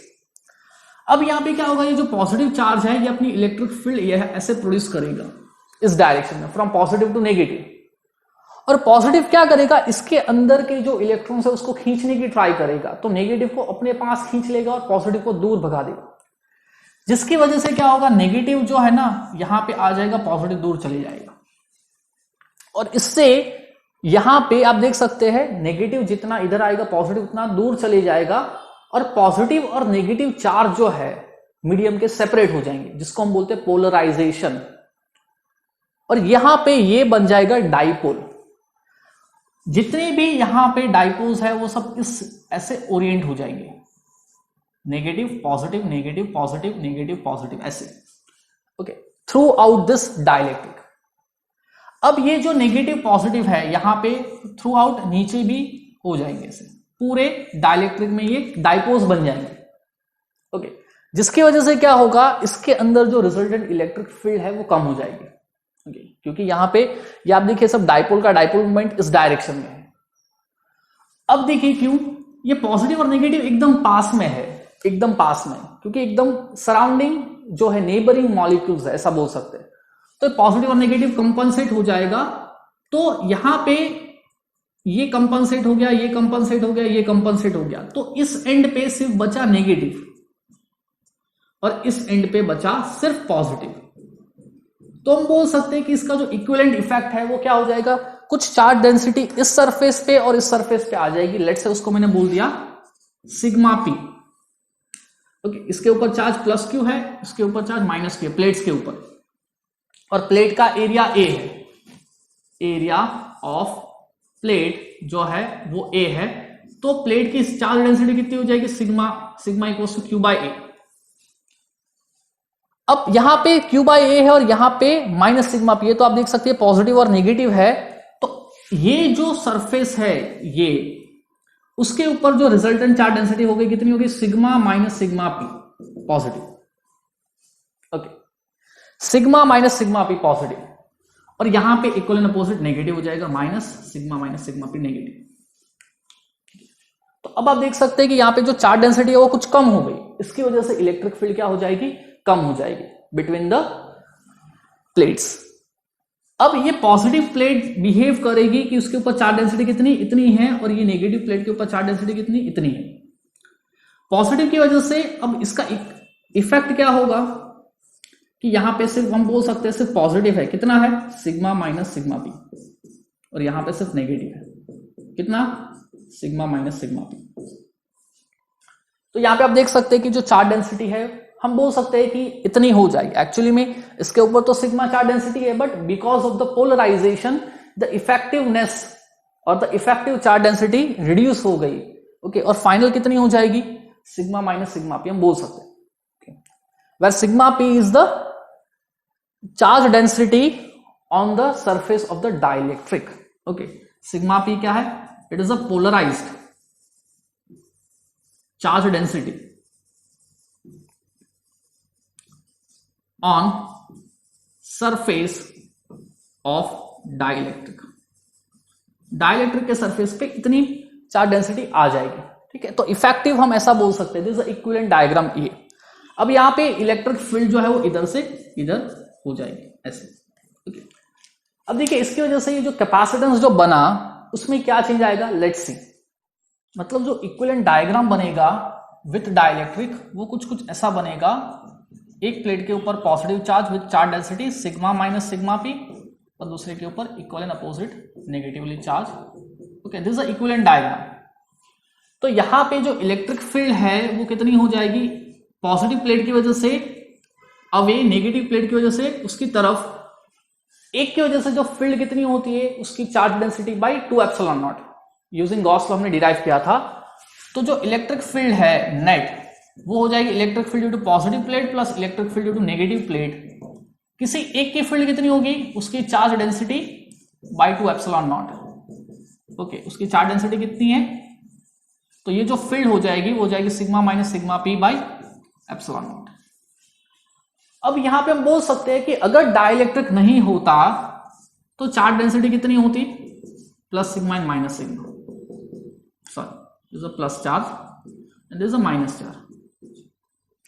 अब यहां पे क्या होगा, ये जो पॉजिटिव चार्ज है ये अपनी इलेक्ट्रिक फील्ड ये है ऐसे प्रोड्यूस करेगा इस डायरेक्शन में, फ्रॉम पॉजिटिव टू नेगेटिव। और पॉजिटिव क्या करेगा, इसके अंदर के जो इलेक्ट्रॉन्स है उसको खींचने की ट्राई करेगा, तो नेगेटिव को अपने पास खींच लेगा और पॉजिटिव को दूर भगा देगा, जिसकी वजह से क्या होगा, नेगेटिव जो है ना यहां पे आ जाएगा, पॉजिटिव दूर चले जाएगा। और इससे यहां पे आप देख सकते हैं नेगेटिव जितना इधर आएगा पॉजिटिव उतना दूर चले जाएगा, और पॉजिटिव और नेगेटिव चार्ज जो है मीडियम के सेपरेट हो जाएंगे, जिसको हम बोलते हैं पोलराइजेशन। और यहां पे ये बन जाएगा डाइपोल। जितने भी यहां पे डाइपोल्स है वो सब इस ऐसे ओरिएंट हो जाएंगे, negative positive negative positive negative positive ऐसे, okay, throughout this dielectric. अब ये जो नेगेटिव पॉजिटिव है यहां पे थ्रू आउट नीचे भी हो जाएंगे, ऐसे पूरे डाइलेक्ट्रिक में ये डाइपोल्स बन जाएंगे। ओके, जिसकी वजह से क्या होगा, इसके अंदर जो रिजल्टेंट इलेक्ट्रिक फील्ड है वो कम हो जाएगी। ओके, क्योंकि यहां पे ये आप देखिए सब डाइपोल का डाइपोल मूवमेंट इस डायरेक्शन में है। अब देखिए क्यों, ये पॉजिटिव और नेगेटिव एकदम पास में है, एकदम पास में, क्योंकि एकदम सराउंडिंग जो है नेबरिंग मॉलिक्यूल्स है, ऐसा बोल सकते हैं। तो पॉजिटिव और नेगेटिव कंपनसेट हो जाएगा, तो यहां पे ये कंपनसेट हो गया, ये कंपनसेट हो गया, ये कंपनसेट हो गया, तो इस एंड पे सिर्फ बचा नेगेटिव और इस एंड पे बचा सिर्फ पॉजिटिव। तो हम बोल सकते हैं कि इसका जो इक्विवेलेंट इफेक्ट है वो क्या हो जाएगा, कुछ चार्ज डेंसिटी इस सरफेस पे और इस सरफेस पे आ जाएगी। लेट्स से उसको मैंने बोल दिया सिग्मा पी। ओके, इसके ऊपर चार्ज प्लस क्यू है, इसके ऊपर चार्ज माइनस क्यू है, प्लेट्स के ऊपर, और प्लेट का एरिया ए है, एरिया ऑफ प्लेट जो है वो ए है, तो प्लेट की चार्ज डेंसिटी कितनी हो जाएगी, sigma equals to Q by A. अब यहां पे क्यू बाई ए है और यहां पे माइनस सिग्मा पी है, तो आप देख सकते हैं पॉजिटिव और नेगेटिव है, तो ये जो सरफेस है ये, उसके ऊपर जो रिजल्टेंट चार्ज डेंसिटी होगी कितनी होगी, sigma minus sigma P positive. Okay, sigma minus sigma P positive, और यहां पे इक्वल एंड अपोजिट नेगेटिव हो जाएगा, माइनस सिग्मा पी नेगेटिव। तो अब आप देख सकते हैं कि यहां पे जो चार्ज डेंसिटी है वो कुछ कम हो गई, इसकी वजह से इलेक्ट्रिक फील्ड क्या हो जाएगी, कम हो जाएगी बिटवीन द प्लेट्स। अब ये पॉजिटिव प्लेट बिहेव करेगी कि उसके ऊपर चार्ज डेंसिटी कितनी, इतनी है, और ये नेगेटिव प्लेट के ऊपर चार्ज डेंसिटी कितनी, इतनी है। पॉजिटिव की वजह से अब इसका इफेक्ट क्या होगा कि यहां पे सिर्फ हम बोल सकते हैं सिर्फ पॉजिटिव है, कितना है, सिग्मा माइनस सिग्मा पी, और यहां पे सिर्फ नेगेटिव है, कितना, सिग्मा माइनस सिग्मा पी। तो यहां पे आप देख सकते हैं कि जो चार्ज डेंसिटी है हम बोल सकते हैं कि इतनी हो जाएगी। एक्चुअली में इसके ऊपर तो सिग्मा चार्ज डेंसिटी है, but because of the polarization the effectiveness और the effective charge density reduce हो गई। ओके, और फाइनल कितनी हो जाएगी, सिग्मा माइनस सिग्मा पी हम बोल सकते हैं, where sigma p is the charge density on the surface of the dielectric. Okay, sigma p क्या है, it is a polarised charge density on surface of dielectric. Dielectric के surface पे इतनी charge density आ जाएगी, ठीक है। तो इफेक्टिव हम ऐसा बोल सकते हैं, दिस इज इक्विवेलेंट डायग्राम ये। अब यहां पे इलेक्ट्रिक फील्ड जो है वो इधर से इधर हो जाएगी ऐसे, ओके। अब देखिए इसकी वजह से ये जो कैपेसिटेंस जो बना उसमें क्या चेंज आएगा, लेट्स सी। मतलब जो इक्विवेलेंट डायग्राम बनेगा विथ डाइलेक्ट्रिक वो कुछ ऐसा बनेगा, एक प्लेट के ऊपर positive charge with charge density sigma minus sigma P, और दूसरे के ऊपर equal and opposite negatively charge. Okay, this is a equivalent diagram. तो यहां पे जो इलेक्ट्रिक फील्ड है वो कितनी हो जाएगी, पॉजिटिव प्लेट की वजह से अवे, नेगेटिव प्लेट की वजह से उसकी तरफ, एक की वजह से जो फील्ड कितनी होती है उसकी charge density by 2 epsilon not, using Gauss law हमने डिराइव किया था। तो जो इलेक्ट्रिक फील्ड है नेट वो हो जाएगी electric field due to positive plate plus electric field due to negative plate. किसी एक की फील्ड कितनी होगी, उसकी charge density by 2 epsilon naught. Okay, उसकी चार्ज डेंसिटी कितनी है, तो ये जो फील्ड हो जाएगी वो हो जाएगी sigma minus sigma P by epsilon not. अब यहां पे हम बोल सकते हैं कि अगर डाइलेक्ट्रिक नहीं होता तो चार्ज डेंसिटी कितनी होती, plus sigma and minus sigma, sorry this is a plus charge and this is a minus charge,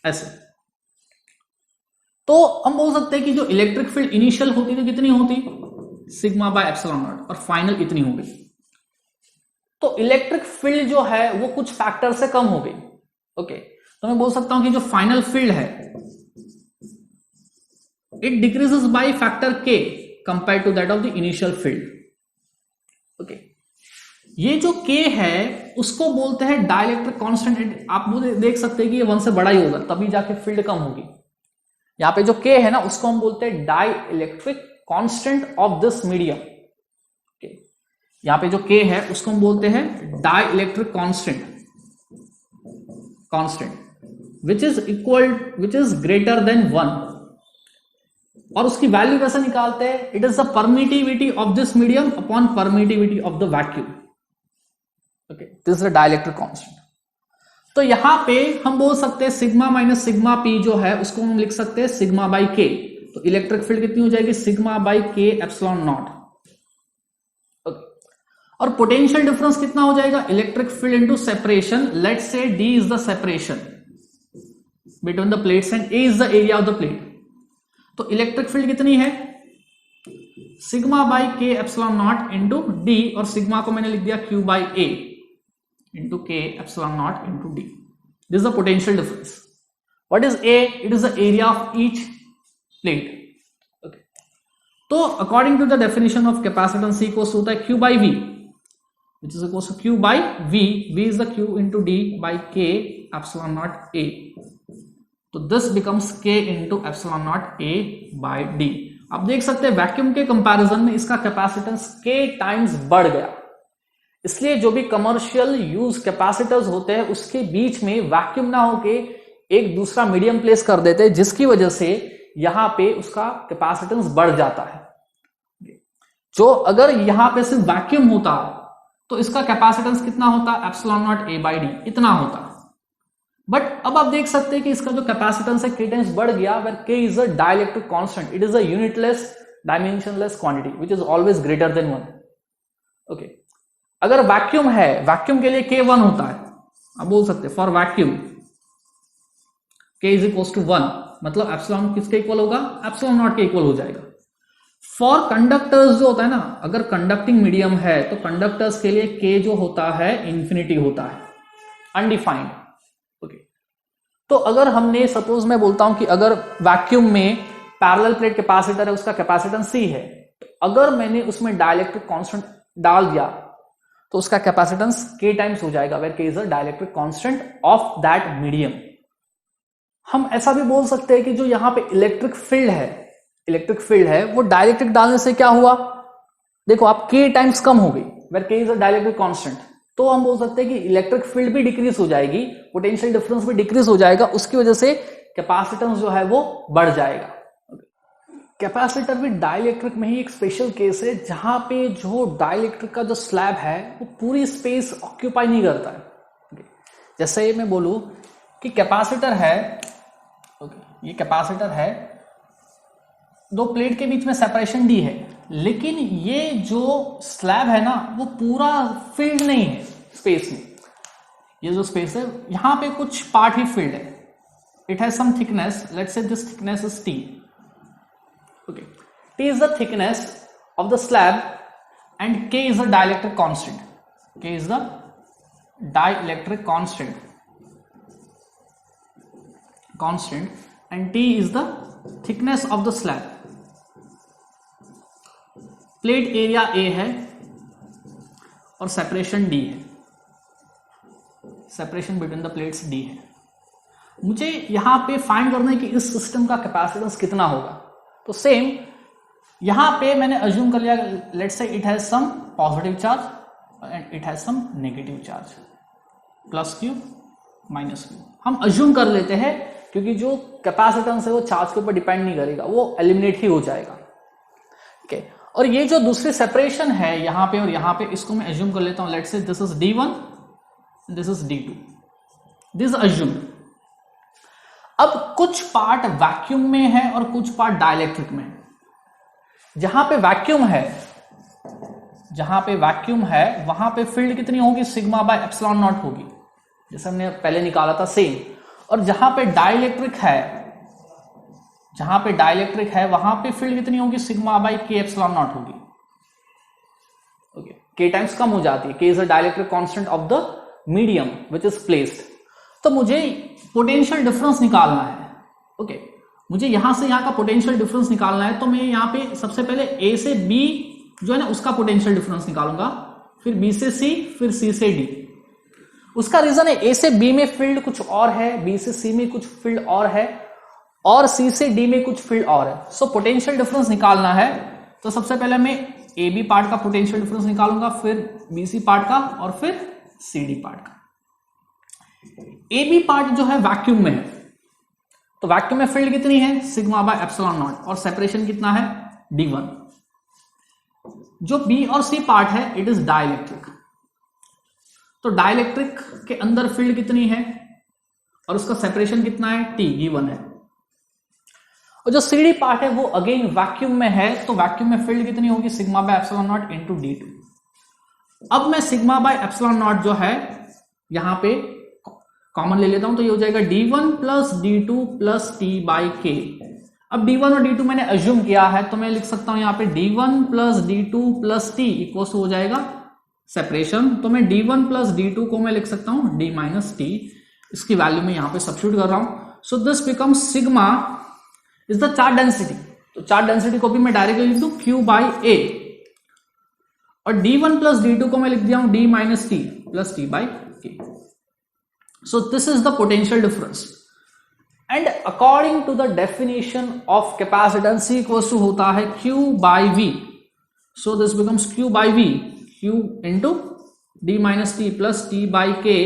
ऐसे। तो हम बोल सकते हैं कि जो इलेक्ट्रिक फील्ड इनिशियल होती तो कितनी होती, सिग्मा बाय एप्सिलॉन नॉट, और फाइनल इतनी हो गई। तो इलेक्ट्रिक फील्ड जो है वो कुछ फैक्टर से कम हो गई। ओके, तो मैं बोल सकता हूं कि जो फाइनल फील्ड है it decreases by factor k compare to that of the initial field. Okay, ये जो k है उसको बोलते हैं डाइलेक्ट्रिक कांस्टेंट। आप देख सकते हैं कि ये 1 से बड़ा ही होगा तभी जाके फील्ड कम होगी। यहां पे जो k है ना उसको हम बोलते हैं dielectric constant of this medium. यहां पे जो k है उसको हम बोलते हैं dielectric constant which is greater than 1, और उसकी वैल्यू कैसे निकालते हैं, it is the permittivity of this medium upon permittivity of the vacuum. Okay, this is the dielectric constant. तो यहां पे हम बोल सकते हैं सिग्मा माइनस सिग्मा पी जो है उसको हम लिख सकते हैं सिग्मा बाई के। तो इलेक्ट्रिक फील्ड कितनी हो जाएगी, सिग्मा बाई के एप्सिलॉन नॉट। और पोटेंशियल डिफरेंस कितना हो जाएगा, electric field into separation, let's say D is the separation between the plates and A is the area of the plate. तो इलेक्ट्रिक फील्ड कितनी है, सिग्मा बाई के epsilon naught into D, और sigma को मैंने लिख दिया Q बाई A इंटू के epsilon naught into D. This is the potential difference. What is A, it is the area of each plate. Okay, तो according to the definition of capacitance C equals होता है Q by V, which is equals to Q by V. V is the Q into D by K epsilon naught A. तो this becomes K into epsilon naught A by D. आप देख सकते हैं vacuum के comparison में इसका capacitance K times बढ़ गया। इसलिए जो भी कमर्शियल यूज कैपेसिटर्स होते हैं उसके बीच में वैक्यूम ना होके एक दूसरा मीडियम प्लेस कर देते हैं, जिसकी वजह से यहां पे उसका कैपेसिटेंस बढ़ जाता है। जो अगर यहां पे सिर्फ वैक्यूम होता तो इसका कैपेसिटेंस कितना होता, epsilon not a by D इतना होता। बट अब आप देख सकते हैं कि इसका जो कैपेसिटेंस है k टाइम्स बढ़ गया, where k is a dielectric constant, it is a unitless dimensionless quantity which is always greater than 1। Okay, अगर वैक्यूम है, वैक्यूम के लिए k 1 होता है, आप बोल सकते हैं for vacuum k is equal to 1, मतलब एप्सिलॉन किसके इक्वल होगा, एप्सिलॉन नॉट के इक्वल हो जाएगा। फॉर कंडक्टर्स जो होता है ना, अगर कंडक्टिंग मीडियम है तो कंडक्टर्स के लिए k जो होता है इंफिनिटी होता है, अनडिफाइंड। ओके, तो अगर हमने सपोज मैं बोलता हूं कि अगर वैक्यूम में पैरेलल प्लेट कैपेसिटर है, उसका कैपेसिटेंस C है, तो अगर मैंने उसमें डाइलेक्ट्रिक कांस्टेंट डाल दिया तो उसका कैपेसिटेंस k टाइम्स हो जाएगा, where k is a dielectric constant of that medium. हम ऐसा भी बोल सकते हैं कि जो यहां पे इलेक्ट्रिक फील्ड है वो डाइलेक्ट्रिक डालने से क्या हुआ, देखो आप k टाइम्स कम हो गई, where k is a dielectric constant, तो हम बोल सकते हैं कि इलेक्ट्रिक फील्ड भी डिक्रीज हो जाएगी, पोटेंशियल डिफरेंस भी डिक्रीज हो जाएगा, उसकी वजह से कैपेसिटेंस जो है वो बढ़ जाएगा। कैपेसिटर भी डाइलेक्ट्रिक में ही एक स्पेशल केस है, जहां पे जो डाइलेक्ट्रिक का जो स्लैब है वो पूरी स्पेस ऑक्यूपाई नहीं करता है। जैसे मैं बोलूं कि कैपेसिटर है, ये कैपेसिटर है, दो प्लेट के बीच में सेपरेशन d है, लेकिन ये जो स्लैब है ना वो पूरा फील्ड नहीं है स्पेस में। ये जो स्पेस है यहां पे कुछ पार्ट ही फील्ड है, it has some thickness, let's say this thickness is t। Okay, t is the thickness of the slab and k is the dielectric constant. K is the dielectric constant and t is the thickness of the slab. Plate area A है और separation D है, separation between the plates D है। मुझे यहां पे find करना है कि इस सिस्टम का कैपेसिटेंस कितना होगा। तो सेम यहां पे मैंने अज्यूम कर लिया, let's say it has some positive charge and it has some negative charge, plus Q minus Q हम अज्यूम कर लेते हैं, क्योंकि जो कैपेसिटेंस है वो चार्ज के ऊपर डिपेंड नहीं करेगा, वो एलिमिनेट ही हो जाएगा। ठीक है, और ये जो दूसरी सेपरेशन है यहां पे और यहां पे, इसको मैं अज्यूम कर लेता हूं, let's say this is D1, this is D2, this assume. अब कुछ पार्ट वैक्यूम में है और कुछ पार्ट डाइलेक्ट्रिक में है। जहां पे वैक्यूम है वहां पे फील्ड कितनी होगी, सिग्मा बाय एप्सिलॉन नॉट होगी, जैसे हमने पहले निकाला था सेम। और जहां पे डाइलेक्ट्रिक है वहां पे फील्ड कितनी होगी, सिग्मा बाय के एप्सिलॉन नॉट होगी। ओके, के टाइम्स कम हो जाती है, के is a dielectric constant of the medium which is placed. तो मुझे पोटेंशियल डिफरेंस निकालना है। ओके, मुझे यहां से यहां का पोटेंशियल डिफरेंस निकालना है, तो मैं यहां पे सबसे पहले A से B जो है ना उसका पोटेंशियल डिफरेंस निकालूंगा, फिर B से C, फिर C से D। उसका रीजन है A से B में फील्ड कुछ और है, B से C में कुछ फील्ड और है, और C से D में कुछ फील्ड और है। सो पोटेंशियल डिफरेंस निकालना है, तो सबसे पहले मैं AB पार्ट का पोटेंशियल डिफरेंस निकालूंगा, फिर BC पार्ट का और फिर CD पार्ट का। AB पार्ट जो है वैक्यूम में है, तो वैक्यूम में फील्ड कितनी है, सिग्मा बाय एप्सिलॉन नॉट, और सेपरेशन कितना है, D1। जो B और C पार्ट है इट इज डाइलेक्ट्रिक, तो डाइलेक्ट्रिक के अंदर फील्ड कितनी है और उसका सेपरेशन कितना है, T given है। और जो CD पार्ट है वो अगेन वैक्यूम में है, तो वैक्यूम में फील्ड कितनी होगी, sigma by epsilon naught into D2। अब मैं सिग्मा बाय एप्सिलॉन नॉट जो है यहां पे कॉमन ले लेता हूं, तो ये हो जाएगा D1 plus D2 plus T by K। अब D1 और D2 मैंने अज्यूम किया है, तो मैं लिख सकता हूं यहाँ पे D1 plus D2 plus T equal हो जाएगा सेपरेशन, तो मैं D1 प्लस D2 को मैं लिख सकता हूं D माइनस T, इसकी वैल्यू में यहां पे सब्स्टिट्यूट कर रहा हूं। So this become sigma is the charge density, तो चार्ज डेंसिटी को भी मैं डायरेक्टली लिख दूं Q बाई A, और D1 प्लस D2 को मैं लिख दिया हूं D minus T plus T by K। So this is the potential difference, and according to the definition of capacitance C equals to होता है Q by V, so this becomes Q by V, Q into D minus T plus T by के,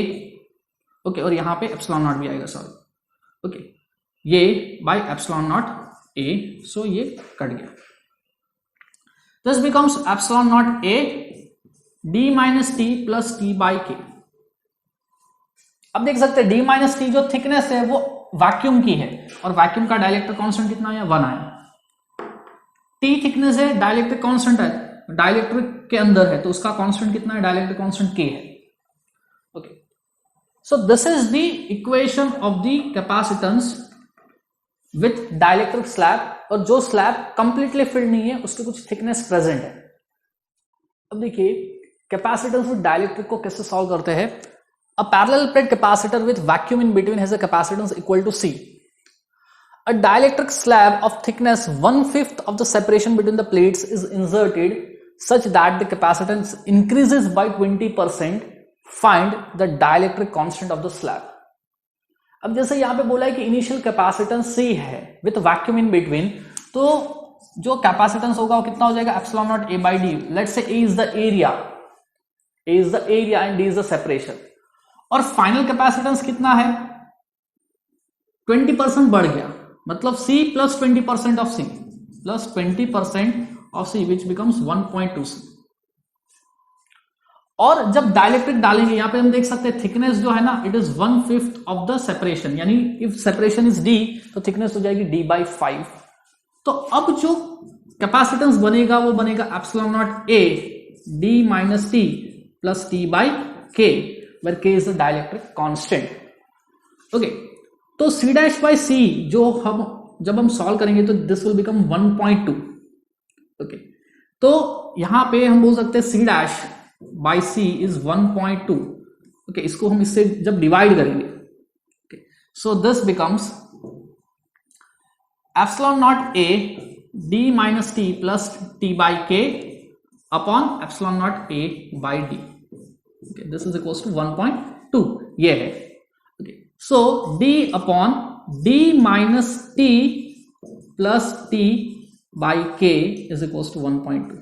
okay, और यहां पे epsilon not भी आएगा, sorry, okay, ये by epsilon not a, सो ये कट गया। This becomes epsilon not A D minus T plus T by के। अब देख सकते हैं डी माइनस टी जो थिकनेस है वो वैक्यूम की है, और वैक्यूम का डाइलेक्ट्रिक कांस्टेंट कितना है, 1 आया। टी थिकनेस है, डाइलेक्ट्रिक कांस्टेंट है, डाइलेक्ट्रिक के अंदर है, तो उसका कांस्टेंट कितना है, डाइलेक्ट्रिक कांस्टेंट के है। Okay, so this is the equation of the capacitance with dielectric slab, और जो स्लैब कंप्लीटली फिल्ड नहीं है उसकी कुछ थिकनेस प्रेजेंट है। अब देखिए कैपेसिटेंस विथ डाइलेक्ट्रिक को कैसे सॉल्व करते हैं। A parallel plate capacitor with vacuum in between has a capacitance equal to C. A dielectric slab of thickness 1/5 of the separation between the plates is inserted such that the capacitance increases by 20%. Find the dielectric constant of the slab. अब जैसे यहाँ पे बोला है कि initial capacitance C है with vacuum in between, तो जो कैपेसिटेंस होगा वो कितना हो जाएगा, epsilon naught A by D. Let's say A is the area, A is the area and D is the separation. और फाइनल कैपेसिटेंस कितना है, 20% बढ़ गया, मतलब C plus 20% of C plus 20% of C which becomes 1.2 C। और जब dielectric डालेंगे यहां पे हम देख सकते हैं थिकनेस जो है ना, it is 1/5 of the separation, यानी इफ सेपरेशन इज D तो थिकनेस हो जाएगी D/5। तो अब जो कैपेसिटेंस बनेगा वो बनेगा epsilon naught A D minus T plus T by K, where K is the dielectric constant. Okay, तो C dash by C जो हम जब हम सॉल्व करेंगे तो दिस विल बिकम 1.2। ओके, तो यहां पे हम बोल सकते हैं C dash by C is 1.2। Okay, इसको हम इससे जब डिवाइड करेंगे, okay, so this becomes epsilon naught A D minus T plus T by K upon epsilon naught A by D। Okay, this is equals to 1.2, ये है। Okay, so D upon D minus T plus T by K is equals to 1.2।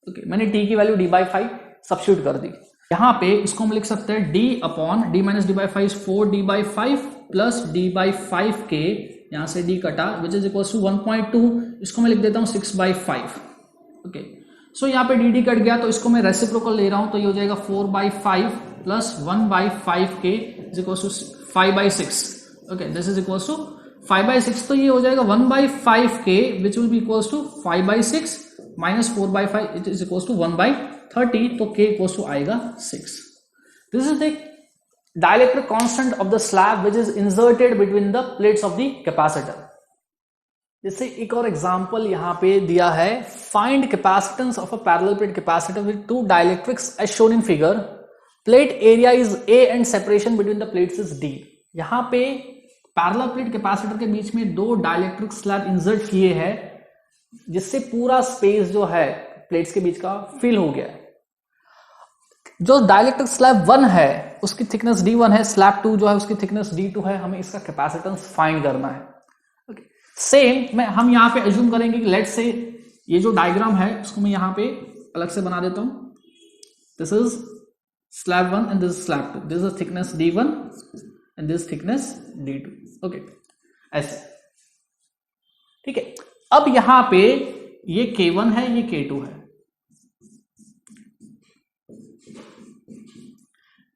Okay, मैंने T की value D/5 substitute कर दी। यहाँ पे इसको हम लिख सकते हैं D upon D minus D/5 is 4D/5 plus D/5K, यहाँ से D कटा which is equals to 1.2, इसको मैं लिख देता हूँ 6/5। Okay, सो यहाँ पे डी कट गया तो इसको मैं रेसिप्रोकल ले रहा हूं, तो ये हो जाएगा 4/5 plus 1/5K is equal to 5/6। Okay, this is equal to 5/6, तो ये हो जाएगा 1/5K which will be equal to 5/6 minus 4/5 it is equal to 1/30, तो K इक्वल टू आएगा 6। This is the dielectric constant of the slab which is inserted between the plates of the capacitor. जैसे एक और example यहां पे दिया है, find capacitance of a parallel plate capacitor with two dielectrics as shown in figure, plate area is A and separation between the plates is D। यहां पे parallel plate capacitor के बीच में दो डाइलेक्ट्रिक स्लैब इंसर्ट किए हैं, जिससे पूरा स्पेस जो है प्लेट्स के बीच का फिल हो गया है। जो डाइलेक्ट्रिक स्लैब 1 है उसकी थिकनेस D1 है, स्लैब 2 जो है उसकी थिकनेस D2 है, हमें इसका कैपेसिटेंस फाइंड करना है। सेम हम यहां पे अज्यूम करेंगे कि लेट्स से ये जो डायग्राम है उसको मैं यहां पे अलग से बना देता हूं। This is slab 1 and this is slab 2, this is thickness D1 and this thickness D2। Okay, ऐसे, ठीक है। अब यहां पे ये K1 है, ये K2 है,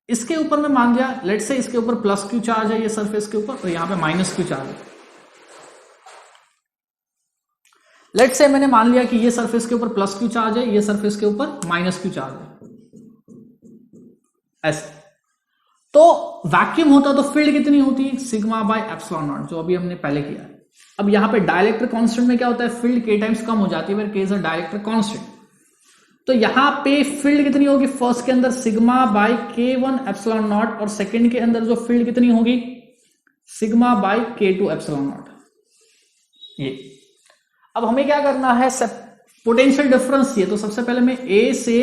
इसके ऊपर मैं मान लिया लेट्स से इसके ऊपर प्लस Q चार्ज है ये सरफेस के ऊपर, तो यहां पे माइनस Q चार्ज है। लेट्स से मैंने मान लिया कि ये सरफेस के ऊपर प्लस Q चार्ज है, ये सरफेस के ऊपर माइनस Q चार्ज है, ऐसे। तो वैक्यूम होता तो फील्ड कितनी होती, सिग्मा बाय एप्सिलॉन नॉट, जो अभी हमने पहले किया है। अब यहां पे डाइलेक्ट्रिक कांस्टेंट में क्या होता है, फील्ड K टाइम्स कम हो जाती है, K is a dielectric constant. तो यहां पे फील्ड कितनी होगी, फर्स्ट के अंदर sigma bye K1 epsilon not, और सेकंड के अंदर जो फील्ड कितनी होगी, sigma bye K2 epsilon not. ये अब हमें क्या करना है, पोटेंशियल डिफरेंस चाहिए, तो सबसे पहले मैं A से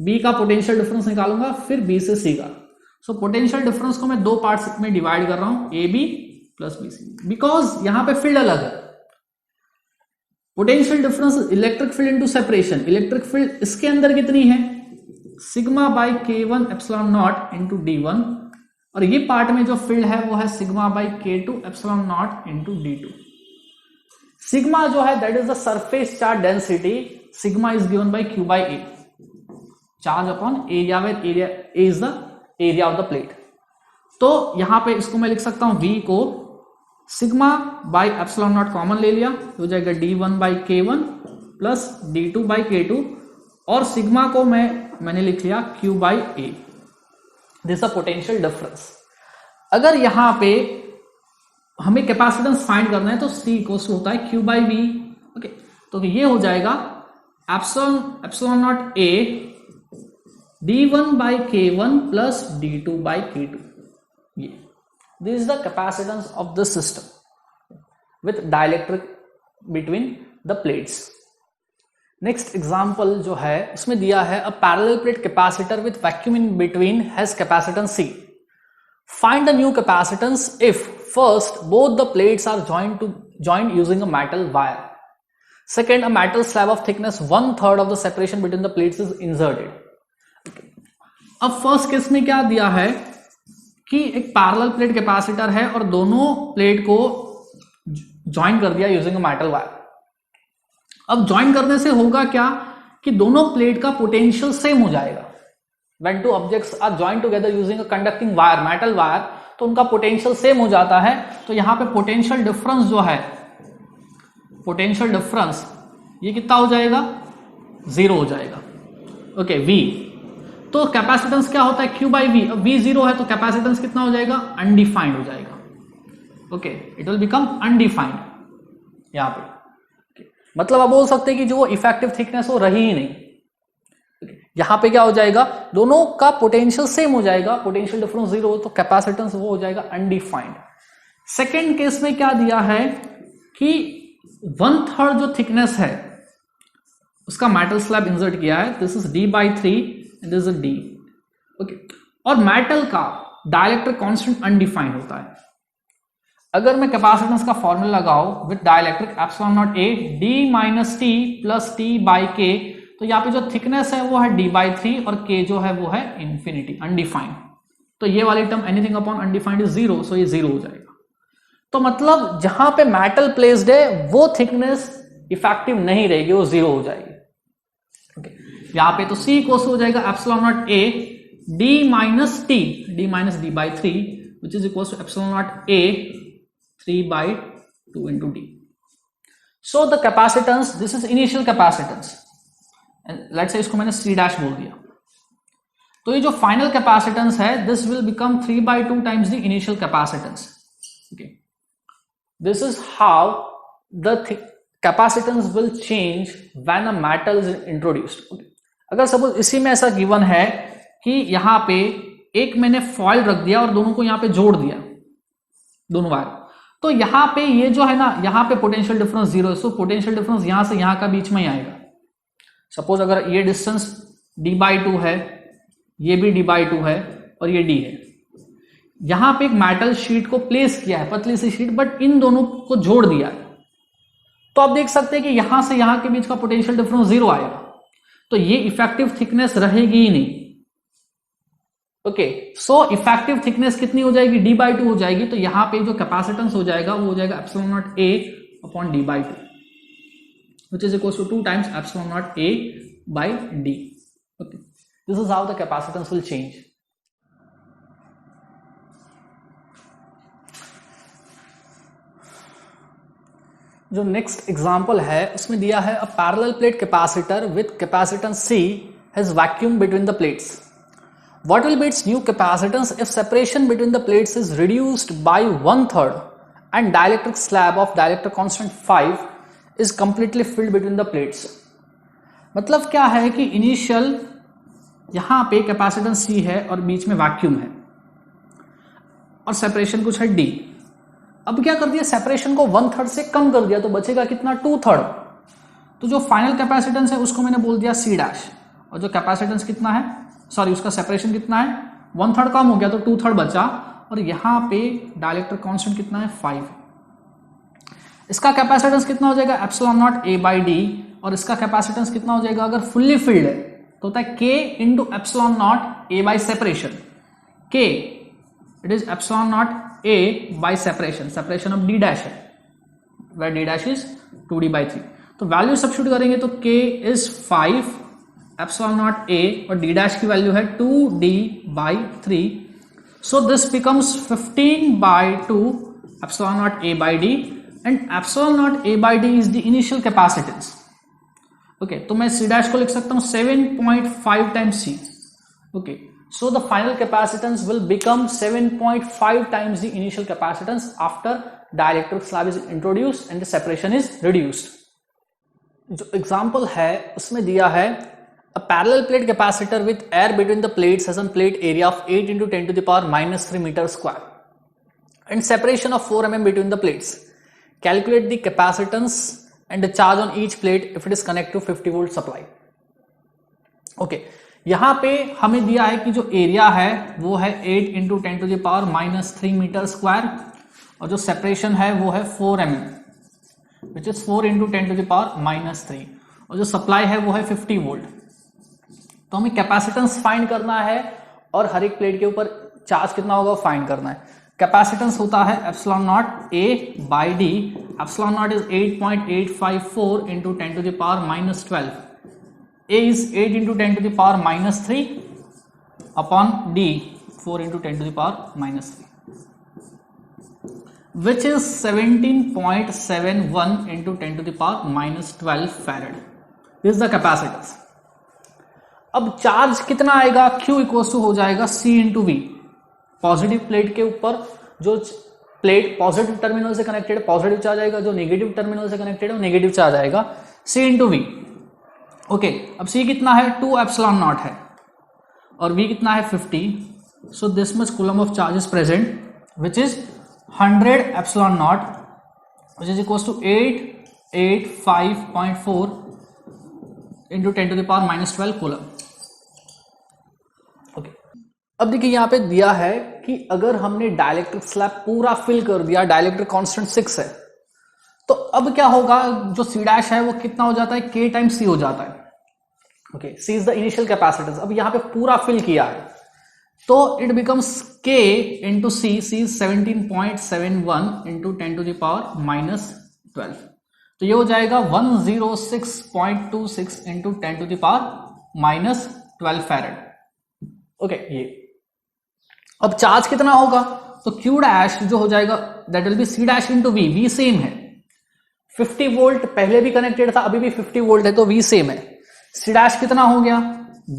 B का पोटेंशियल डिफरेंस निकालूंगा, फिर B से C का। सो पोटेंशियल डिफरेंस को मैं दो पार्ट्स में डिवाइड कर रहा हूं, AB प्लस BC, बिकॉज यहां पे फील्ड अलग है। Potential difference electric field into separation, electric field इसके अंदर कितनी है, sigma by K1 epsilon naught into D1, और ये पार्ट में जो फील्ड है वो है sigma by K2 epsilon naught into D2। Sigma जो है that is the surface charge density, sigma is given by Q by A, charge upon area, where area A is the area of the plate. तो यहां पे इसको मैं लिख सकता हूं V को sigma by epsilon not common ले लिया, हो जाएगा D1 by K1 plus D2 by K2, और सिग्मा को मैंने लिख लिया Q by A। This a potential difference. अगर यहां पे हमें कैपेसिटेंस फाइंड करना है तो C इक्वल्स होता है Q बाई V। ओके, तो ये हो जाएगा epsilon naught A D1 by K1 plus D2 by K2। ये this is the capacitance of the system with dielectric between the plates. Next example जो है उसमें दिया है a parallel plate capacitor with vacuum in between has capacitance C। Find the new capacitance if first both the plates are joined using a metal wire. Second, a metal slab of thickness 1/3 of the separation between the plates is inserted. Okay. अब first case में क्या दिया है कि एक parallel plate capacitor है और दोनों प्लेट को ज्वाइन कर दिया यूजिंग अ मेटल वायर। अब ज्वाइन करने से होगा क्या कि दोनों प्लेट का पोटेंशियल सेम हो जाएगा। When two objects are joined together using a conducting wire, metal wire, तो उनका पोटेंशियल सेम हो जाता है। तो यहां पे पोटेंशियल डिफरेंस जो है, पोटेंशियल डिफरेंस ये कितना हो जाएगा, 0 हो जाएगा। Okay, V। तो कैपेसिटेंस क्या होता है, Q बाई V। अब V 0 है तो कैपेसिटेंस कितना हो जाएगा, अनडिफाइंड हो जाएगा। Okay, it will become undefined यहां पे। मतलब आप बोल सकते हैं कि जो इफेक्टिव थिकनेस वो रही ही नहीं। यहां पे क्या हो जाएगा, दोनों का पोटेंशियल सेम हो जाएगा, पोटेंशियल डिफरेंस 0 हो तो कैपेसिटेंस वो हो जाएगा अनडिफाइंड। सेकेंड केस में क्या दिया है कि 1/3 जो थिकनेस है उसका मेटल स्लैब इंसर्ट किया है, this is D by 3 and this is D। Okay, और मेटल का डाइलेक्ट्रिक कांस्टेंट अनडिफाइंड होता है। अगर मैं कैपेसिटेंस का फॉर्मूला लगाऊं with dielectric epsilon naught A D minus T plus T by K, तो यहाँ पे जो थिकनेस है वो है D बाई 3 और K जो है वो है इंफिनिटी, अनडिफाइंड। तो ये वाली term anything upon undefined is 0, सो ये 0 हो जाएगा। तो मतलब जहां पे मेटल प्लेस्ड है वो थिकनेस इफेक्टिव नहीं रहेगी, वो 0 हो जाएगी। ओके, यहाँ पे तो C कोस हो जाएगा epsilon naught A D minus T, D minus D by 3 which is equal to epsilon naught A 3 by 2 into D। So the capacitance, this is initial capacitance, let's say इसको मैंने C dash बोल दिया। तो ये जो final capacitance है this will become 3/2 times the initial capacitance. Okay, this is how the capacitance will change when a metal is introduced. अगर suppose इसी में ऐसा गिवन है कि यहां पे एक मैंने फॉइल रख दिया और दोनों को यहां पे जोड़ दिया, दोनों वायर, तो यहां पे ये जो है ना, यहां पे पोटेंशियल डिफरेंस 0 है, सो पोटेंशियल डिफरेंस यहां से यहां का बीच में ही आएगा। सपोज अगर ये डिस्टेंस D बाई 2 है, ये भी D बाई 2 है और ये D है, यहां पे एक मेटल शीट को प्लेस किया है, पतली सी शीट, बट इन दोनों को जोड़ दिया है, तो आप देख सकते हैं कि यहां से यहां के बीच का पोटेंशियल डिफरेंस 0 आएगा। तो ये इफेक्टिव थिकनेस रहेगी ही नहीं। ओके, सो इफेक्टिव थिकनेस कितनी हो जाएगी, D बाई 2 हो जाएगी। तो यहां पे जो कैपेसिटेंस हो जाएगा वो हो जाएगा epsilon naught A upon D by 2, which is equals to 2 times epsilon naught A by D. Okay, this is how the capacitance will change. जो नेक्स्ट एग्जांपल है उसमें दिया है a parallel plate capacitor with capacitance C has vacuum between the plates. What will be its new capacitance if separation between the plates is reduced by 1/3 and dielectric slab of dielectric constant 5 is completely filled between the plates? मतलब क्या है कि initial यहां पे capacitance C है और बीच में vacuum है और सेपरेशन कुछ है D। अब क्या कर दिया, सेपरेशन को 1/3 से कम कर दिया, तो बचेगा कितना, 2/3। तो जो फाइनल कैपेसिटेंस है उसको मैंने बोल दिया C डैश, और जो कैपेसिटेंस कितना है, सॉरी उसका सेपरेशन कितना है, 1/3 कम हो गया तो 2/3 बचा, और यहां पे डाइलेक्ट्रिक कांस्टेंट कितना है, 5। इसका कैपेसिटेंस कितना हो जाएगा, epsilon naught A by D, और इसका कैपेसिटेंस कितना हो जाएगा अगर फुल्ली फिल्ड है, तो होता है k into epsilon naught a by separation, k it is epsilon naught a by separation of d dash है, where d dash is 2d by 3. तो वैल्यू सब्स्टिट्यूट करेंगे तो k is 5 epsilon naught a और d dash की value है 2d by 3. So this becomes 15 by 2 epsilon naught a by d and epsilon naught a by d is the initial capacitance. Okay, तो मैं c dash को लिख सकता हूं 7.5 times c. Okay, so the final capacitance will become 7.5 times the initial capacitance after dielectric slab is introduced and the separation is reduced. जो example है उसमें दिया है a parallel plate capacitor with air between the plates has a plate area of 8 into 10 to the power minus 3 meter square and separation of 4 mm between the plates. Calculate the capacitance and the charge on each plate if it is connected to 50 volt supply. Okay, यहां पे हमें दिया है कि जो area है वो है 8 into 10 to the power minus 3 metre square और जो सेपरेशन है वो है 4 mm which is 4 into 10 to the power minus 3 और जो सप्लाई है वो है 50 वोल्ट. तो हमें कैपेसिटेंस फाइंड करना है और हर एक प्लेट के ऊपर चार्ज कितना होगा फाइंड करना है. कैपेसिटेंस होता है epsilon naught a by D. Epsilon naught is 8.854 into 10 to the power minus 12. A is 8 into 10 to the power minus 3 upon D 4 into 10 to the power minus 3, which is 17.71 into 10 to the power minus 12 farad. This is the capacitance. अब charge कितना आएगा, Q equal to हो जाएगा C into V. Positive plate के ऊपर जो plate positive terminal से connected है पॉजिटिव चार्ज आएगा, जो नेगेटिव टर्मिनल से कनेक्टेड है वो नेगेटिव चार्ज आएगा, C इंटू V. ओके, अब C कितना है 2 एप्सिलॉन नॉट है और V कितना है 50. So this much coulomb of charge is present which is 100 epsilon naught which is equal to 885.4 into 10 to the power minus 12 coulomb. Okay, अब देखिए यहाँ पे दिया है कि अगर हमने डाइलेक्ट्रिक स्लैब पूरा फिल कर दिया, डाइलेक्ट्रिक कांस्टेंट 6 है, तो अब क्या होगा, जो C डैश है वो कितना हो जाता है k टाइम C हो जाता है. Okay, C is the initial capacitance. अब यहाँ पे पूरा फिल किया है तो it becomes k into C. C is 17.71 into 10 to the power minus 12. तो ये हो जाएगा 106.26 into 10 to the power minus 12 farad. Okay, ये अब चार्ज कितना होगा तो Q डैश जो हो जाएगा that will be C dash into V. V same है, 50 वोल्ट पहले भी कनेक्टेड था, अभी भी 50 वोल्ट है तो V सेम है. C डैश कितना हो गया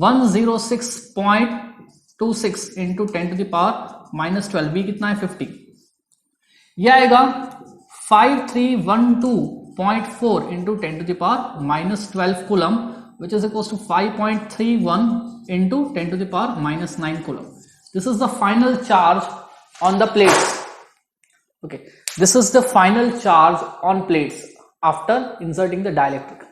106.26 into 10 to the power minus 12. V कितना है 50. यह आएगा 5312.4 into 10 to the power minus 12 coulomb which is equal to 5.31 into 10 to the power minus 9 coulomb. This is the final charge on the plates. Okay, this is the final charge on plates after inserting the dielectric.